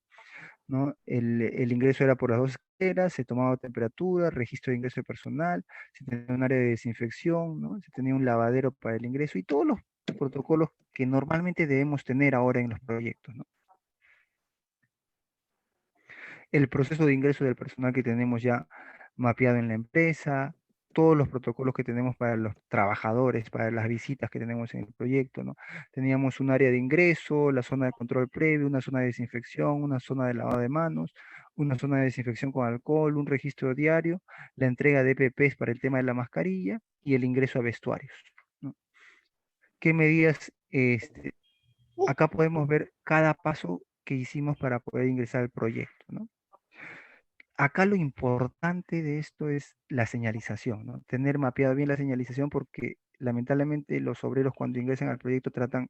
¿no? El ingreso era por las dos escaleras, se tomaba temperatura, registro de ingreso de personal, se tenía un área de desinfección, ¿no? Se tenía un lavadero para el ingreso y todos los protocolos que normalmente debemos tener ahora en los proyectos, ¿no? El proceso de ingreso del personal que tenemos ya mapeado en la empresa, todos los protocolos que tenemos para los trabajadores, para las visitas que tenemos en el proyecto, ¿no? Teníamos un área de ingreso, la zona de control previo, una zona de desinfección, una zona de lavado de manos, una zona de desinfección con alcohol, un registro diario, la entrega de EPPs para el tema de la mascarilla y el ingreso a vestuarios, ¿no? ¿Qué medidas? Acá podemos ver cada paso que hicimos para poder ingresar al proyecto, ¿no? Acá lo importante de esto es la señalización, ¿no? Tener mapeado bien la señalización porque lamentablemente los obreros cuando ingresan al proyecto tratan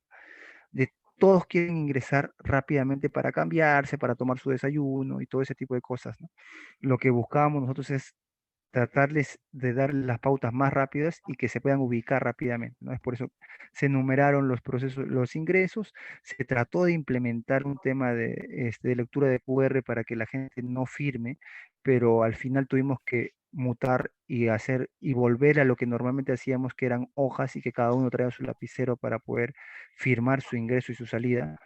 de, todos quieren ingresar rápidamente para cambiarse, para tomar su desayuno y todo ese tipo de cosas, ¿no? Lo que buscábamos nosotros es tratarles de dar las pautas más rápidas y que se puedan ubicar rápidamente, ¿no? Es por eso se enumeraron los procesos, los ingresos, se trató de implementar un tema de lectura de QR para que la gente no firme, pero al final tuvimos que mutar y hacer y volver a lo que normalmente hacíamos, que eran hojas y que cada uno traía su lapicero para poder firmar su ingreso y su salida.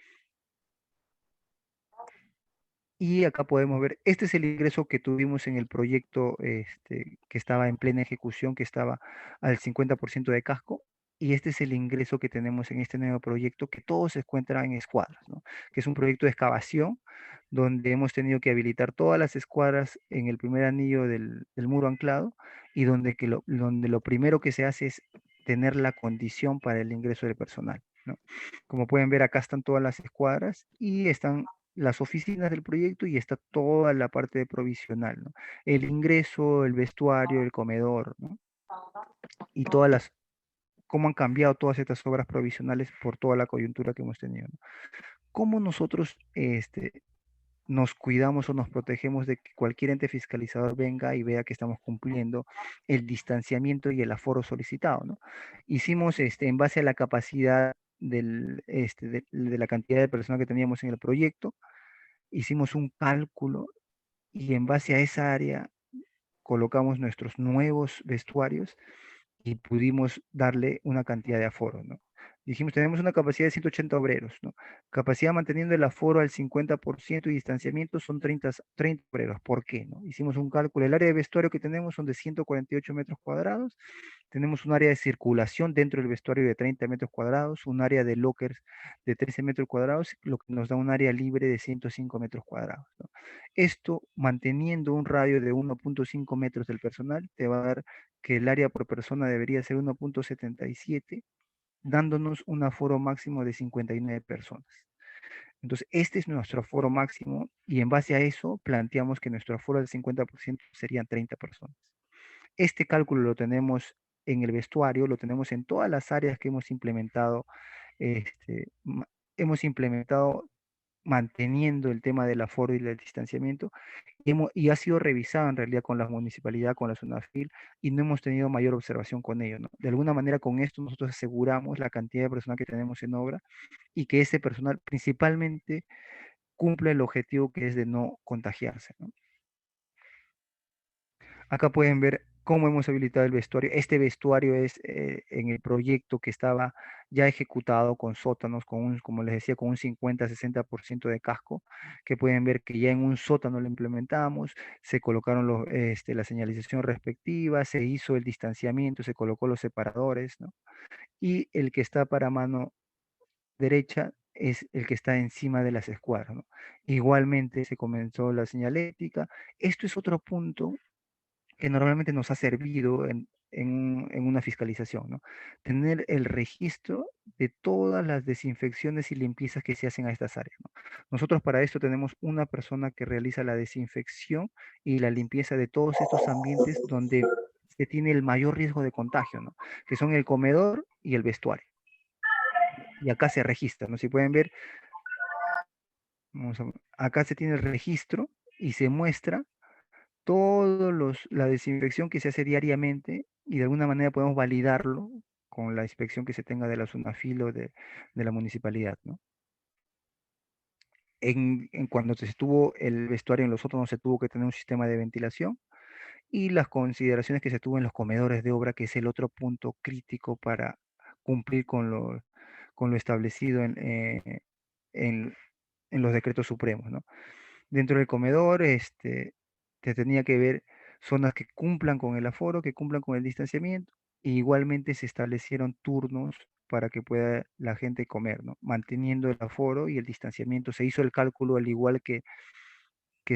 Y acá podemos ver, este es el ingreso que tuvimos en el proyecto que estaba en plena ejecución, que estaba al 50% de casco. Y este es el ingreso que tenemos en este nuevo proyecto, que todos se encuentran en escuadras, ¿no? Que es un proyecto de excavación, donde hemos tenido que habilitar todas las escuadras en el primer anillo del muro anclado, y donde lo primero que se hace es tener la condición para el ingreso del personal, ¿no? Como pueden ver, acá están todas las escuadras y están las oficinas del proyecto y está toda la parte de provisional, ¿no? El ingreso, el vestuario, el comedor, ¿no? Y cómo han cambiado todas estas obras provisionales por toda la coyuntura que hemos tenido, ¿no? ¿Cómo nosotros nos cuidamos o nos protegemos de que cualquier ente fiscalizador venga y vea que estamos cumpliendo el distanciamiento y el aforo solicitado, ¿no? Hicimos en base a la capacidad de la cantidad de personas que teníamos en el proyecto, hicimos un cálculo y en base a esa área colocamos nuestros nuevos vestuarios y pudimos darle una cantidad de aforo, ¿no? Dijimos, tenemos una capacidad de 180 obreros, ¿no? Capacidad manteniendo el aforo al 50% y distanciamiento son 30 obreros. ¿Por qué, no? Hicimos un cálculo. El área de vestuario que tenemos son de 148 metros cuadrados. Tenemos un área de circulación dentro del vestuario de 30 metros cuadrados, un área de lockers de 13 metros cuadrados, lo que nos da un área libre de 105 metros cuadrados, ¿no? Esto, manteniendo un radio de 1.5 metros del personal, te va a dar que el área por persona debería ser 1.77, dándonos un aforo máximo de 59 personas. Entonces, este es nuestro aforo máximo y en base a eso planteamos que nuestro aforo del 50% serían 30 personas. Este cálculo lo tenemos en el vestuario, lo tenemos en todas las áreas que hemos implementado. Hemos implementado manteniendo el tema del aforo y del distanciamiento, y ha sido revisado en realidad con la municipalidad, con la SUNAFIL, y no hemos tenido mayor observación con ello, ¿no? De alguna manera con esto nosotros aseguramos la cantidad de personal que tenemos en obra y que ese personal principalmente cumple el objetivo que es de no contagiarse, ¿no? Acá pueden ver cómo hemos habilitado el vestuario. Este vestuario es en el proyecto que estaba ya ejecutado con sótanos, como les decía, con un 50-60% de casco, que pueden ver que ya en un sótano lo implementamos, se colocaron la señalización respectiva, se hizo el distanciamiento, se colocó los separadores, ¿no? Y el que está para mano derecha es el que está encima de las escuadras, ¿no? Igualmente se comenzó la señalética. Esto es otro punto que normalmente nos ha servido en una fiscalización, ¿no? Tener el registro de todas las desinfecciones y limpiezas que se hacen a estas áreas, ¿no? Nosotros para esto tenemos una persona que realiza la desinfección y la limpieza de todos estos ambientes donde se tiene el mayor riesgo de contagio, ¿no? Que son el comedor y el vestuario. Y acá se registra, ¿no? Si pueden ver, acá se tiene el registro y se muestra la desinfección que se hace diariamente y de alguna manera podemos validarlo con la inspección que se tenga de la SUNAFIL o de la municipalidad, ¿no? Cuando se estuvo el vestuario en los sótanos se tuvo que tener un sistema de ventilación y las consideraciones que se tuvo en los comedores de obra, que es el otro punto crítico para cumplir con lo establecido en, en los decretos supremos, ¿no? Dentro del comedor, te tenía que ver zonas que cumplan con el aforo, que cumplan con el distanciamiento, e igualmente se establecieron turnos para que pueda la gente comer, ¿no? Manteniendo el aforo y el distanciamiento. Se hizo el cálculo al igual que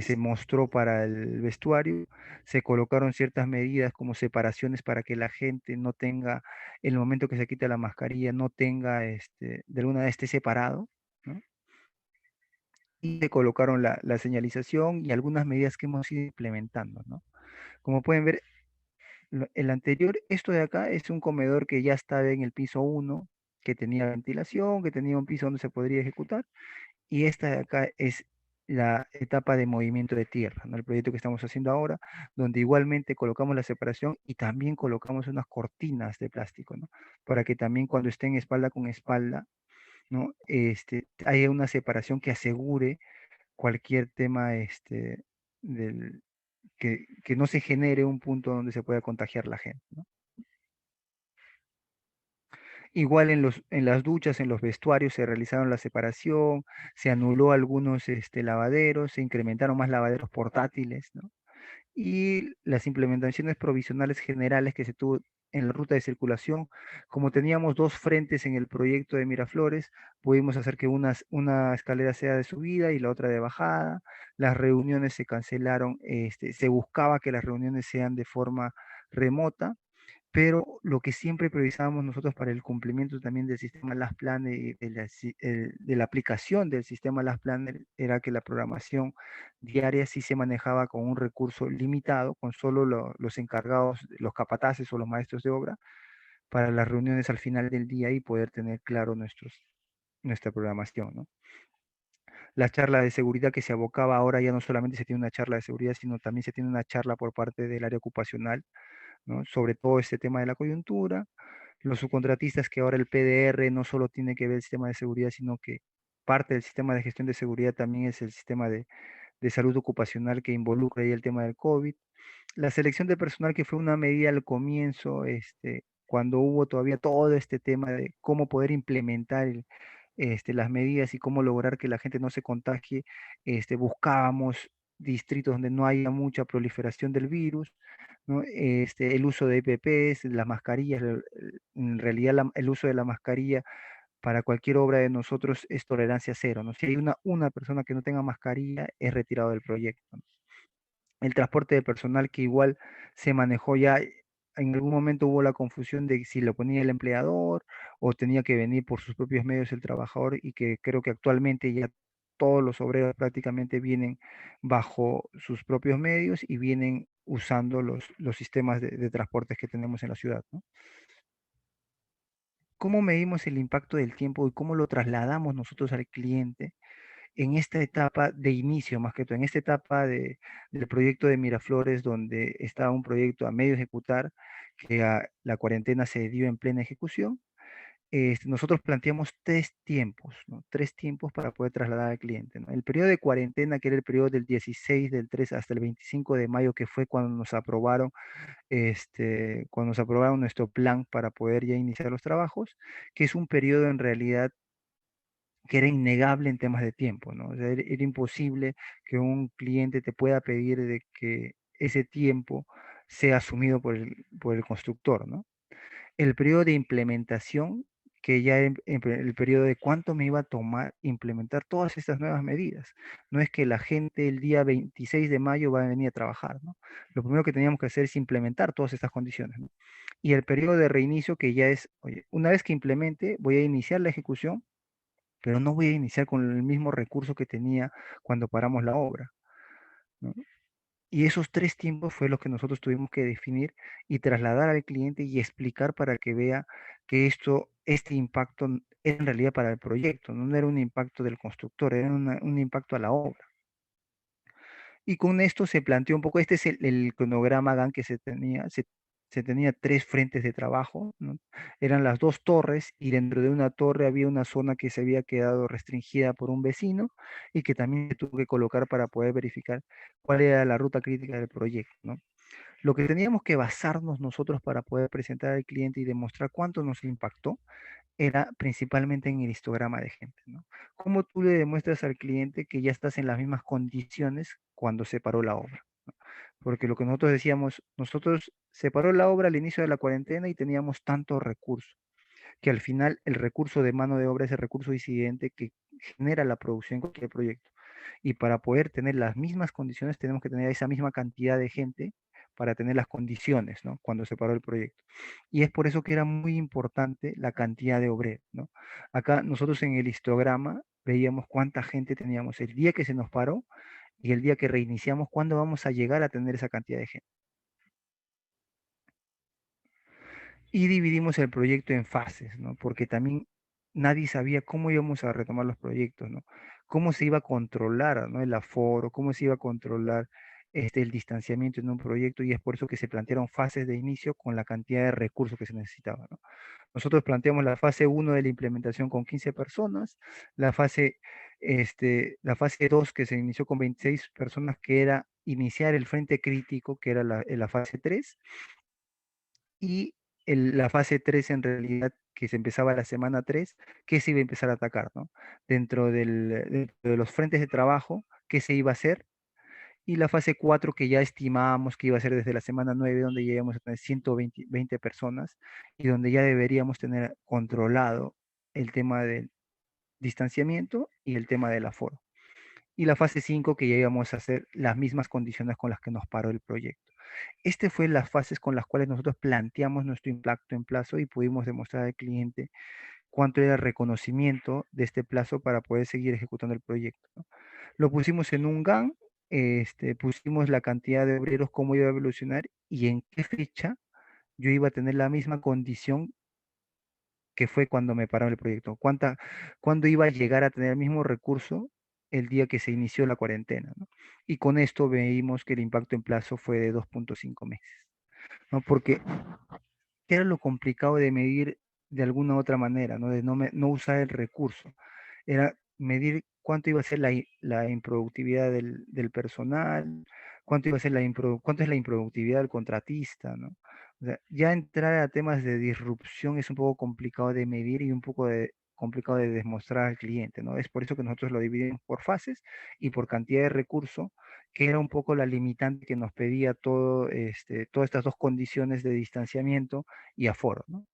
se mostró para el vestuario, se colocaron ciertas medidas como separaciones para que la gente no tenga, en el momento que se quita la mascarilla, no tenga, de alguna vez esté separado, ¿no? Y se colocaron la señalización y algunas medidas que hemos ido implementando, ¿no? Como pueden ver, el anterior, esto de acá es un comedor que ya estaba en el piso uno, que tenía ventilación, que tenía un piso donde se podría ejecutar, y esta de acá es la etapa de movimiento de tierra, ¿no? El proyecto que estamos haciendo ahora, donde igualmente colocamos la separación y también colocamos unas cortinas de plástico, ¿no? Para que también cuando estén espalda con espalda, ¿no? Haya una separación que asegure cualquier tema del, que no se genere un punto donde se pueda contagiar la gente, ¿no? Igual en las duchas, en los vestuarios se realizaron la separación, se anuló algunos lavaderos, se incrementaron más lavaderos portátiles, ¿no? Y las implementaciones provisionales generales que se tuvo en la ruta de circulación, como teníamos dos frentes en el proyecto de Miraflores, pudimos hacer que una escalera sea de subida y la otra de bajada. Las reuniones se cancelaron, se buscaba que las reuniones sean de forma remota, pero lo que siempre priorizábamos nosotros para el cumplimiento también del sistema Las Planner y de la aplicación del sistema Las Planner era que la programación diaria sí se manejaba con un recurso limitado, con solo los encargados, los capataces o los maestros de obra, para las reuniones al final del día y poder tener claro nuestra programación, ¿no? La charla de seguridad que se abocaba ahora ya no solamente se tiene una charla de seguridad, sino también se tiene una charla por parte del área ocupacional, ¿no? Sobre todo este tema de la coyuntura, los subcontratistas, que ahora el PDR no solo tiene que ver el sistema de seguridad, sino que parte del sistema de gestión de seguridad también es el sistema de salud ocupacional que involucra ahí el tema del COVID. La selección de personal, que fue una medida al comienzo, cuando hubo todavía todo este tema de cómo poder implementar las medidas y cómo lograr que la gente no se contagie, buscábamos distritos donde no haya mucha proliferación del virus, ¿no? El uso de EPPs, las mascarillas, en realidad el uso de la mascarilla para cualquier obra de nosotros es tolerancia cero, ¿no? Si hay una persona que no tenga mascarilla, es retirado del proyecto, ¿no? El transporte de personal, que igual se manejó ya, en algún momento hubo la confusión de si lo ponía el empleador o tenía que venir por sus propios medios el trabajador, y que creo que actualmente ya todos los obreros prácticamente vienen bajo sus propios medios y vienen usando los sistemas de transportes que tenemos en la ciudad, ¿no? ¿Cómo medimos el impacto del tiempo y cómo lo trasladamos nosotros al cliente? en esta etapa de inicio, más que todo, en esta etapa del proyecto de Miraflores, donde estaba un proyecto a medio ejecutar, que la cuarentena se dio en plena ejecución, nosotros planteamos tres tiempos, ¿no? Tres tiempos para poder trasladar al cliente, ¿no? El periodo de cuarentena, que era el periodo del 16 del 3 hasta el 25 de mayo, que fue cuando nos aprobaron nuestro plan para poder ya iniciar los trabajos, que es un periodo en realidad que era innegable en temas de tiempo, ¿no? O sea, era imposible que un cliente te pueda pedir de que ese tiempo sea asumido por el constructor, ¿no? El periodo de implementación, que ya el periodo de cuánto me iba a tomar implementar todas estas nuevas medidas. No es que la gente el día 26 de mayo va a venir a trabajar, ¿no? Lo primero que teníamos que hacer es implementar todas estas condiciones, ¿no? Y el periodo de reinicio, que ya es, oye, una vez que implemente, voy a iniciar la ejecución, pero no voy a iniciar con el mismo recurso que tenía cuando paramos la obra, ¿no? Y esos tres tiempos fue lo que nosotros tuvimos que definir y trasladar al cliente y explicar para que vea que este impacto era en realidad para el proyecto, no era un impacto del constructor, era un impacto a la obra. Y con esto se planteó un poco, este es el cronograma GAN que se tenía tres frentes de trabajo, ¿no? Eran las dos torres y dentro de una torre había una zona que se había quedado restringida por un vecino y que también se tuvo que colocar para poder verificar cuál era la ruta crítica del proyecto, ¿no? Lo que teníamos que basarnos nosotros para poder presentar al cliente y demostrar cuánto nos impactó era principalmente en el histograma de gente, ¿no? ¿Cómo tú le demuestras al cliente que ya estás en las mismas condiciones cuando se paró la obra? ¿No? Porque lo que nosotros decíamos, nosotros se paró la obra al inicio de la cuarentena y teníamos tantos recursos, que al final el recurso de mano de obra es el recurso incidente que genera la producción en cualquier proyecto. Y para poder tener las mismas condiciones tenemos que tener esa misma cantidad de gente para tener las condiciones, ¿no? Cuando se paró el proyecto. Y es por eso que era muy importante la cantidad de obreros, ¿no? Acá nosotros en el histograma veíamos cuánta gente teníamos el día que se nos paró y el día que reiniciamos, cuándo vamos a llegar a tener esa cantidad de gente. Y dividimos el proyecto en fases, ¿no? Porque también nadie sabía cómo íbamos a retomar los proyectos, ¿no? Cómo se iba a controlar, ¿no? El aforo, cómo se iba a controlar el distanciamiento en un proyecto, y es por eso que se plantearon fases de inicio con la cantidad de recursos que se necesitaba, ¿no? Nosotros planteamos la fase uno de la implementación con 15 personas, la fase 2 que se inició con 26 personas, que era iniciar el frente crítico, que era la fase 3, y la fase 3 en realidad, que se empezaba la semana 3, que se iba a empezar a atacar, ¿no? Dentro de los frentes de trabajo, qué se iba a hacer, y la fase 4 que ya estimábamos que iba a ser desde la semana 9, donde ya íbamos a tener 120 personas y donde ya deberíamos tener controlado el tema del distanciamiento y el tema del aforo. Y la fase 5 que ya íbamos a hacer las mismas condiciones con las que nos paró el proyecto. Este fue las fases con las cuales nosotros planteamos nuestro impacto en plazo y pudimos demostrar al cliente cuánto era el reconocimiento de este plazo para poder seguir ejecutando el proyecto, ¿no? Lo pusimos en un GAN, pusimos la cantidad de obreros, cómo iba a evolucionar y en qué fecha yo iba a tener la misma condición que fue cuando me pararon el proyecto. Cuándo iba a llegar a tener el mismo recurso el día que se inició la cuarentena, ¿no? Y con esto veíamos que el impacto en plazo fue de 2.5 meses, ¿no? Porque era lo complicado de medir de alguna otra manera, ¿no? De no usar el recurso. Era medir cuánto iba a ser la improductividad del personal, cuánto iba a ser cuánto es la improductividad del contratista, ¿no? O sea, ya entrar a temas de disrupción es un poco complicado de medir y un poco complicado de demostrar al cliente, ¿no? Es por eso que nosotros lo dividimos por fases y por cantidad de recurso, que era un poco la limitante que nos pedía todas estas dos condiciones de distanciamiento y aforo, ¿no?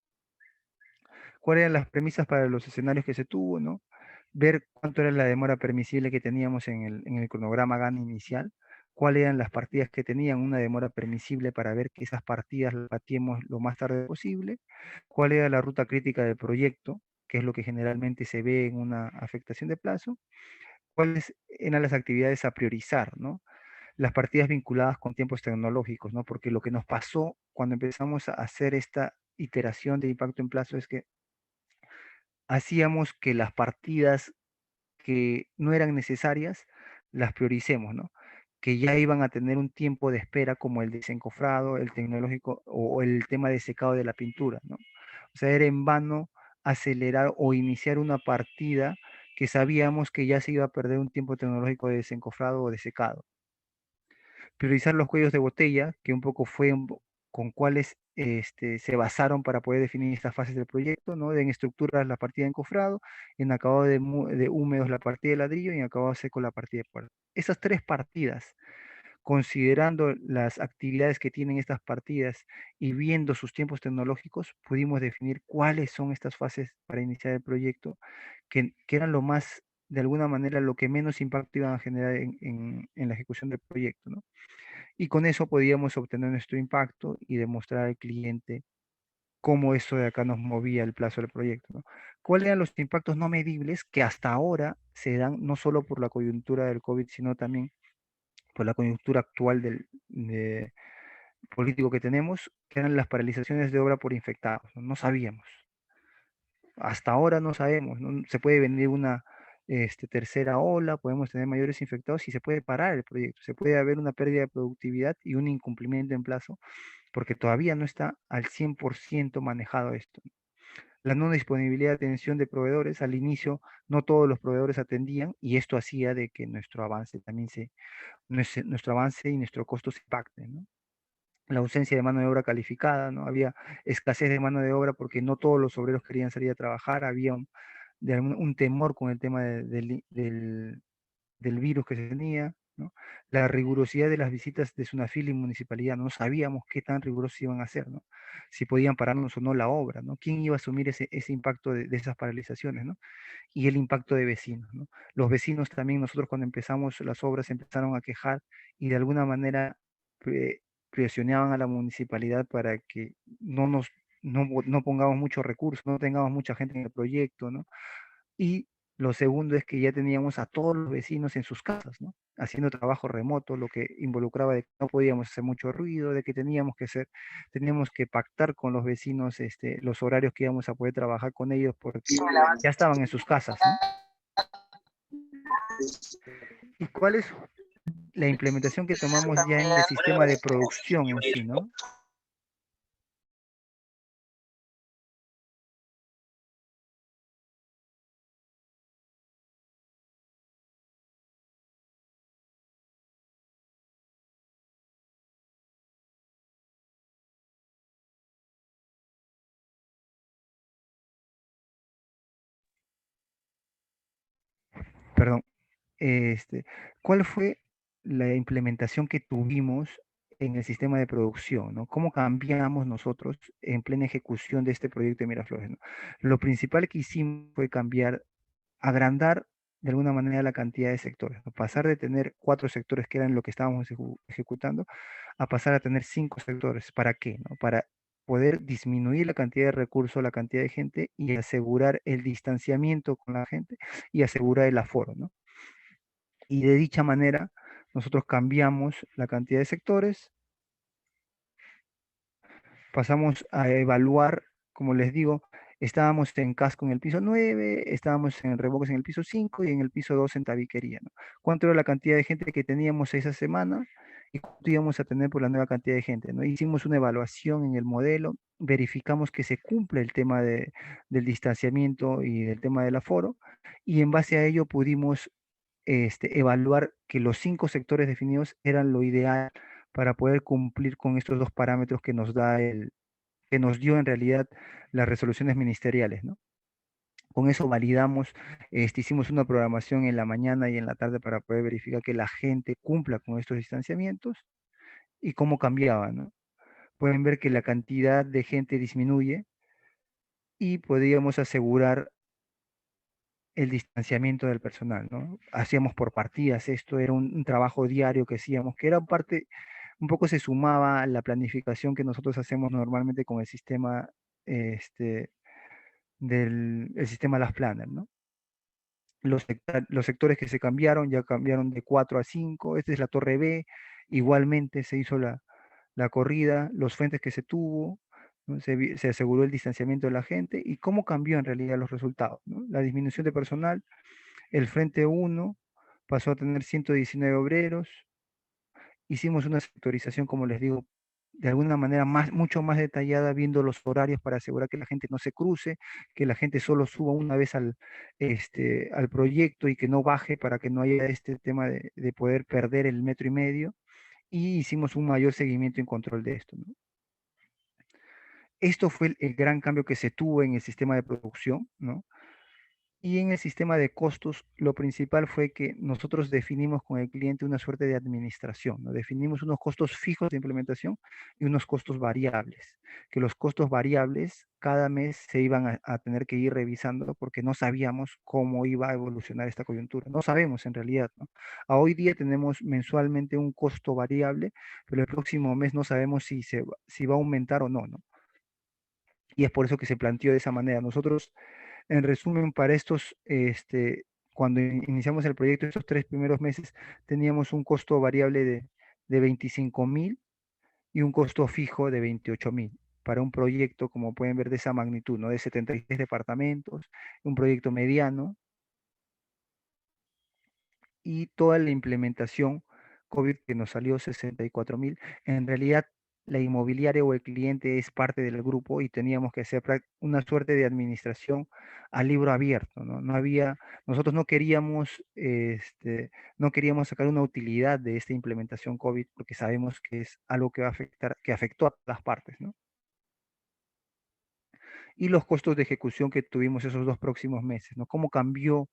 ¿Cuáles eran las premisas para los escenarios que se tuvo, ¿no? Ver cuánto era la demora permisible que teníamos en el cronograma GAN inicial, cuáles eran las partidas que tenían una demora permisible para ver que esas partidas las batiemos lo más tarde posible, cuál era la ruta crítica del proyecto, que es lo que generalmente se ve en una afectación de plazo, cuáles eran las actividades a priorizar, ¿no? Las partidas vinculadas con tiempos tecnológicos, ¿no? Porque lo que nos pasó cuando empezamos a hacer esta iteración de impacto en plazo es que hacíamos que las partidas que no eran necesarias, las prioricemos, ¿no? Que ya iban a tener un tiempo de espera como el desencofrado, el tecnológico o el tema de secado de la pintura, ¿no? O sea, era en vano acelerar o iniciar una partida que sabíamos que ya se iba a perder un tiempo tecnológico de desencofrado o de secado. Priorizar los cuellos de botella, que un poco fue con cuáles se basaron para poder definir estas fases del proyecto, ¿no? En estructuras la partida de encofrado, en acabado de húmedos la partida de ladrillo y en acabado seco la partida de puerta. Esas tres partidas, considerando las actividades que tienen estas partidas y viendo sus tiempos tecnológicos, pudimos definir cuáles son estas fases para iniciar el proyecto, que eran lo más, de alguna manera, lo que menos impacto iban a generar en la ejecución del proyecto, ¿no? Y con eso podíamos obtener nuestro impacto y demostrar al cliente cómo esto de acá nos movía el plazo del proyecto, ¿no? ¿Cuáles eran los impactos no medibles que hasta ahora se dan no solo por la coyuntura del COVID, sino también por la coyuntura actual político que tenemos, que eran las paralizaciones de obra por infectados? No, no sabíamos. Hasta ahora no sabemos, ¿no? Se puede venir una tercera ola, podemos tener mayores infectados y se puede parar el proyecto, se puede haber una pérdida de productividad y un incumplimiento en plazo porque todavía no está al 100% manejado esto. La no disponibilidad de atención de proveedores, al inicio no todos los proveedores atendían y esto hacía de que nuestro avance también nuestro avance y nuestro costo se impacten, ¿no? La ausencia de mano de obra calificada, ¿no? Había escasez de mano de obra porque no todos los obreros querían salir a trabajar, había un temor con el tema del virus que se tenía, ¿no? La rigurosidad de las visitas de Sunafil y municipalidad, no sabíamos qué tan rigurosos iban a ser, ¿no? Si podían pararnos o no la obra, ¿no? ¿Quién iba a asumir ese impacto de esas paralizaciones, ¿no? Y el impacto de vecinos, ¿no? Los vecinos también, nosotros cuando empezamos las obras empezaron a quejar y de alguna manera presionaban a la municipalidad para que no pongamos muchos recursos, no tengamos mucha gente en el proyecto, ¿no? Y lo segundo es que ya teníamos a todos los vecinos en sus casas, ¿no? Haciendo trabajo remoto, lo que involucraba de que no podíamos hacer mucho ruido, de que teníamos que pactar con los vecinos los horarios que íbamos a poder trabajar con ellos porque ya estaban en sus casas, ¿no? ¿Y cuál es la implementación que tomamos ya en el sistema de producción en sí, ¿no? Perdón, este, ¿cuál fue la implementación que tuvimos en el sistema de producción, ¿no? ¿Cómo cambiamos nosotros en plena ejecución de este proyecto de Miraflores, ¿no? Lo principal que hicimos fue agrandar de alguna manera la cantidad de sectores, ¿no? Pasar de tener 4 sectores que eran lo que estábamos ejecutando a pasar a tener 5 sectores. ¿Para qué, no? Para poder disminuir la cantidad de recursos, la cantidad de gente y asegurar el distanciamiento con la gente y asegurar el aforo, ¿no? Y de dicha manera, nosotros cambiamos la cantidad de sectores, pasamos a evaluar, como les digo, estábamos en casco en el piso 9, estábamos en revoques en el piso 5 y en el piso 2 en tabiquería, ¿no? ¿Cuánto era la cantidad de gente que teníamos esa semana y cuánto íbamos a tener por la nueva cantidad de gente, ¿no? Hicimos una evaluación en el modelo, verificamos que se cumple el tema del distanciamiento y del tema del aforo y en base a ello pudimos evaluar que los 5 sectores definidos eran lo ideal para poder cumplir con estos 2 parámetros que nos dio en realidad las resoluciones ministeriales, ¿no? Con eso validamos, hicimos una programación en la mañana y en la tarde para poder verificar que la gente cumpla con estos distanciamientos y cómo cambiaba, ¿no? Pueden ver que la cantidad de gente disminuye y podríamos asegurar el distanciamiento del personal, ¿no? Hacíamos por partidas, esto era un trabajo diario que hacíamos, que era parte, un poco se sumaba a la planificación que nosotros hacemos normalmente con el sistema, este, el sistema Las Planner, ¿no? Los sectores que se cambiaron, ya cambiaron de 4 a 5, esta es la torre B, igualmente se hizo la corrida, los frentes que se tuvo, ¿no? Se aseguró el distanciamiento de la gente y cómo cambió en realidad los resultados, ¿no? La disminución de personal, El Frente uno pasó a tener 119 obreros. Hicimos una sectorización, como les digo, de alguna manera mucho más detallada, viendo los horarios para asegurar que la gente no se cruce, que la gente solo suba una vez al proyecto y que no baje para que no haya este tema de poder perder el metro y medio. Y hicimos un mayor seguimiento y control de esto, ¿no? Esto fue el gran cambio que se tuvo en el sistema de producción, ¿no? Y en el sistema de costos, lo principal fue que nosotros definimos con el cliente una suerte de administración, ¿no? Definimos unos costos fijos de implementación y unos costos variables, que los costos variables cada mes se iban a tener que ir revisando porque no sabíamos cómo iba a evolucionar esta coyuntura. No sabemos en realidad, ¿no? A hoy día tenemos mensualmente un costo variable, pero el próximo mes no sabemos si va a aumentar o no, ¿no? Y es por eso que se planteó de esa manera. Nosotros, en resumen, para cuando iniciamos el proyecto, estos 3 primeros meses, teníamos un costo variable de 25.000 y un costo fijo de 28.000 para un proyecto, como pueden ver, de esa magnitud, ¿no? De 76 departamentos, un proyecto mediano, y toda la implementación COVID que nos salió 64.000. En realidad, la inmobiliaria o el cliente es parte del grupo y teníamos que hacer una suerte de administración a libro abierto, ¿no? Nosotros no queríamos sacar una utilidad de esta implementación COVID porque sabemos que es algo que va a afectar, que afectó a todas partes, ¿no? Y los costos de ejecución que tuvimos esos 2 próximos meses, ¿no? ¿Cómo cambió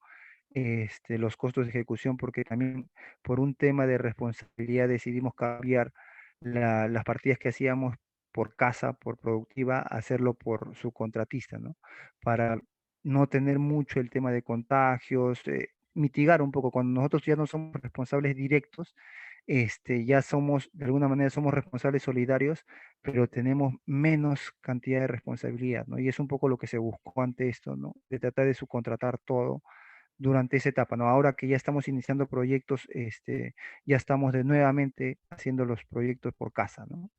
los costos de ejecución? Porque también por un tema de responsabilidad decidimos cambiar las partidas que hacíamos por casa, por productiva, a hacerlo por subcontratista, ¿no? Para no tener mucho el tema de contagios, mitigar un poco. Cuando nosotros ya no somos responsables directos, ya somos, de alguna manera, somos responsables solidarios, pero tenemos menos cantidad de responsabilidad, ¿no? Y es un poco lo que se buscó ante esto, ¿no? De tratar de subcontratar todo durante esa etapa, ¿no? Ahora que ya estamos iniciando proyectos, ya estamos de nuevamente haciendo los proyectos por casa, ¿no?